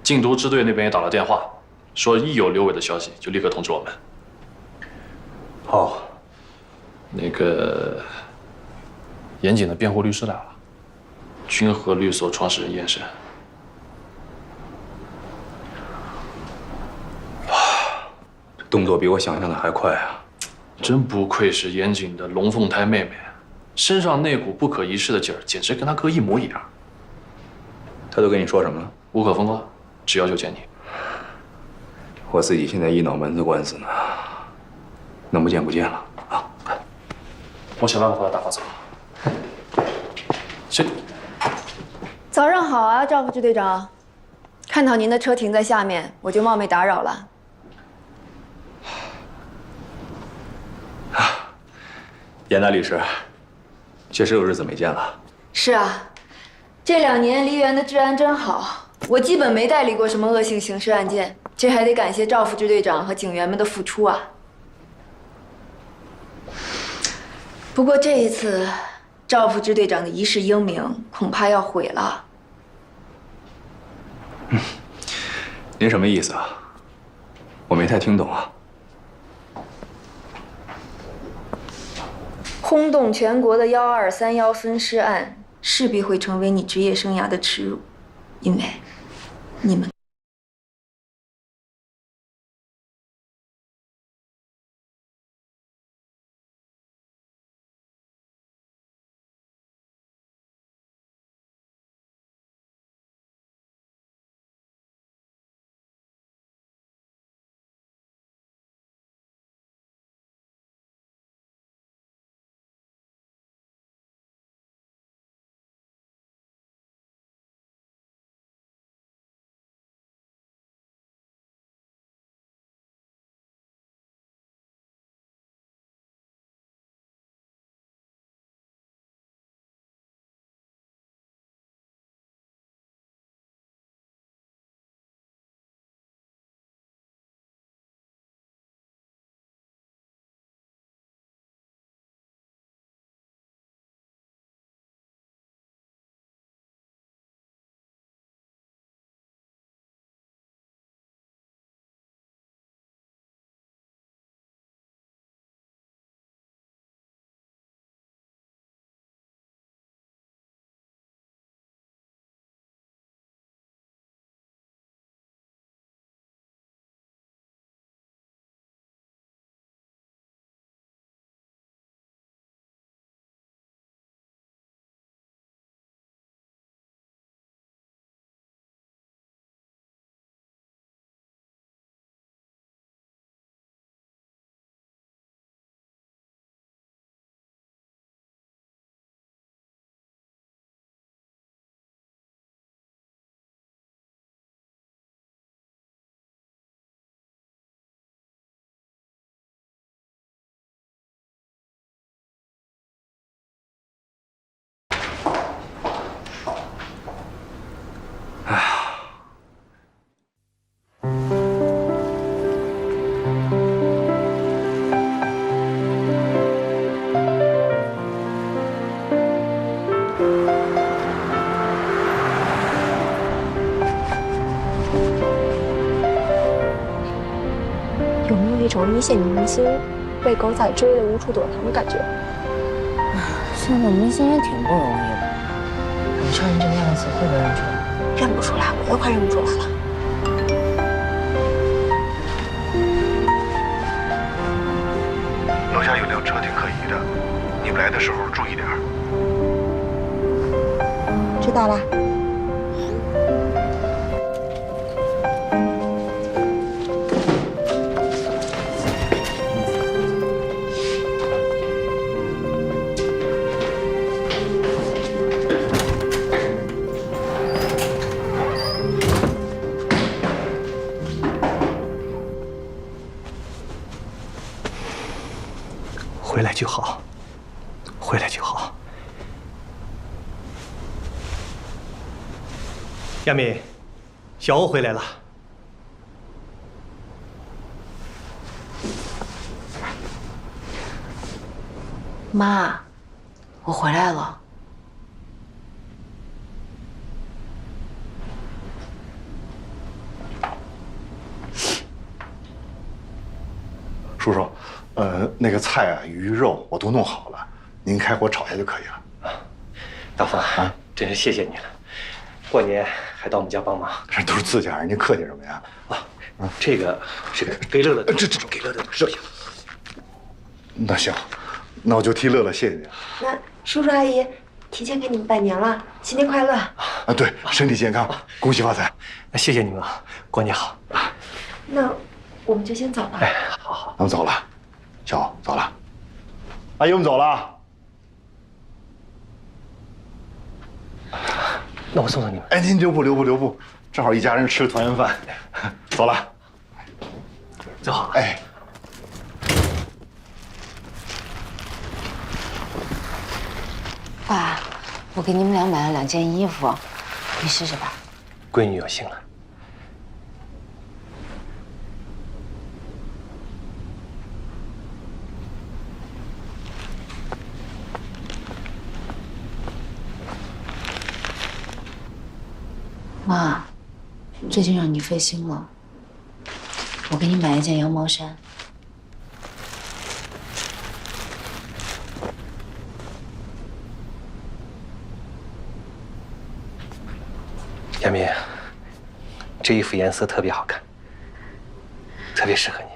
禁毒支队那边也打了电话，说一有刘伟的消息就立刻通知我们。好，那个严谨的辩护律师来了，君和律所创始人严审。这动作比我想象的还快啊！真不愧是严谨的龙凤胎妹妹，身上那股不可一世的劲儿，简直跟她哥一模一样。他都跟你说什么了？无可封挂，只要求见你。我自己现在一脑门子官司呢，能不见不见了啊！我想办法把他打发走。谁？早上好啊，赵副支队长。看到您的车停在下面，我就冒昧打扰了。严大律师，确实有日子没见了。是啊，这2年梨园的治安真好，我基本没代理过什么恶性刑事案件，这还得感谢赵副支队长和警员们的付出啊。不过这一次，赵副支队长的一世英名恐怕要毁了。您什么意思啊？我没太听懂啊。轰动全国的1231分尸案，势必会成为你职业生涯的耻辱，因为你们。种一线女明星被狗仔追得无处躲藏的感觉。现在明星也挺不容易的，你穿成这个样子会被认出来？认不出来，我都快认不出来了。楼下有辆车挺可疑的，你们来的时候注意点。知道了。回来就好，回来就好。亚敏，小欧回来了。妈，我回来了。叔叔，那个菜啊，鱼肉我都弄好了，您开火炒一下就可以了。大风啊，真是谢谢你了，过年还到我们家帮忙。这都是自家人，您客气什么呀？这个给乐乐，这给乐乐热一下。那行，那我就替乐乐谢谢你。那叔叔阿姨提前给你们拜年了，新年快乐！啊，对，身体健康，恭喜发财。那谢谢你们啊，过年好。那我们就先走了。哎，好，咱们走了，小欧走了，阿姨我们走了。那我送送你们。哎，您留步，正好一家人吃团圆饭。走了，走好。哎。爸，我给你们俩买了2件衣服，你试试吧。闺女有幸了。妈，最近让你费心了，我给你买一件羊毛衫。亚明，这衣服颜色特别好看，特别适合你。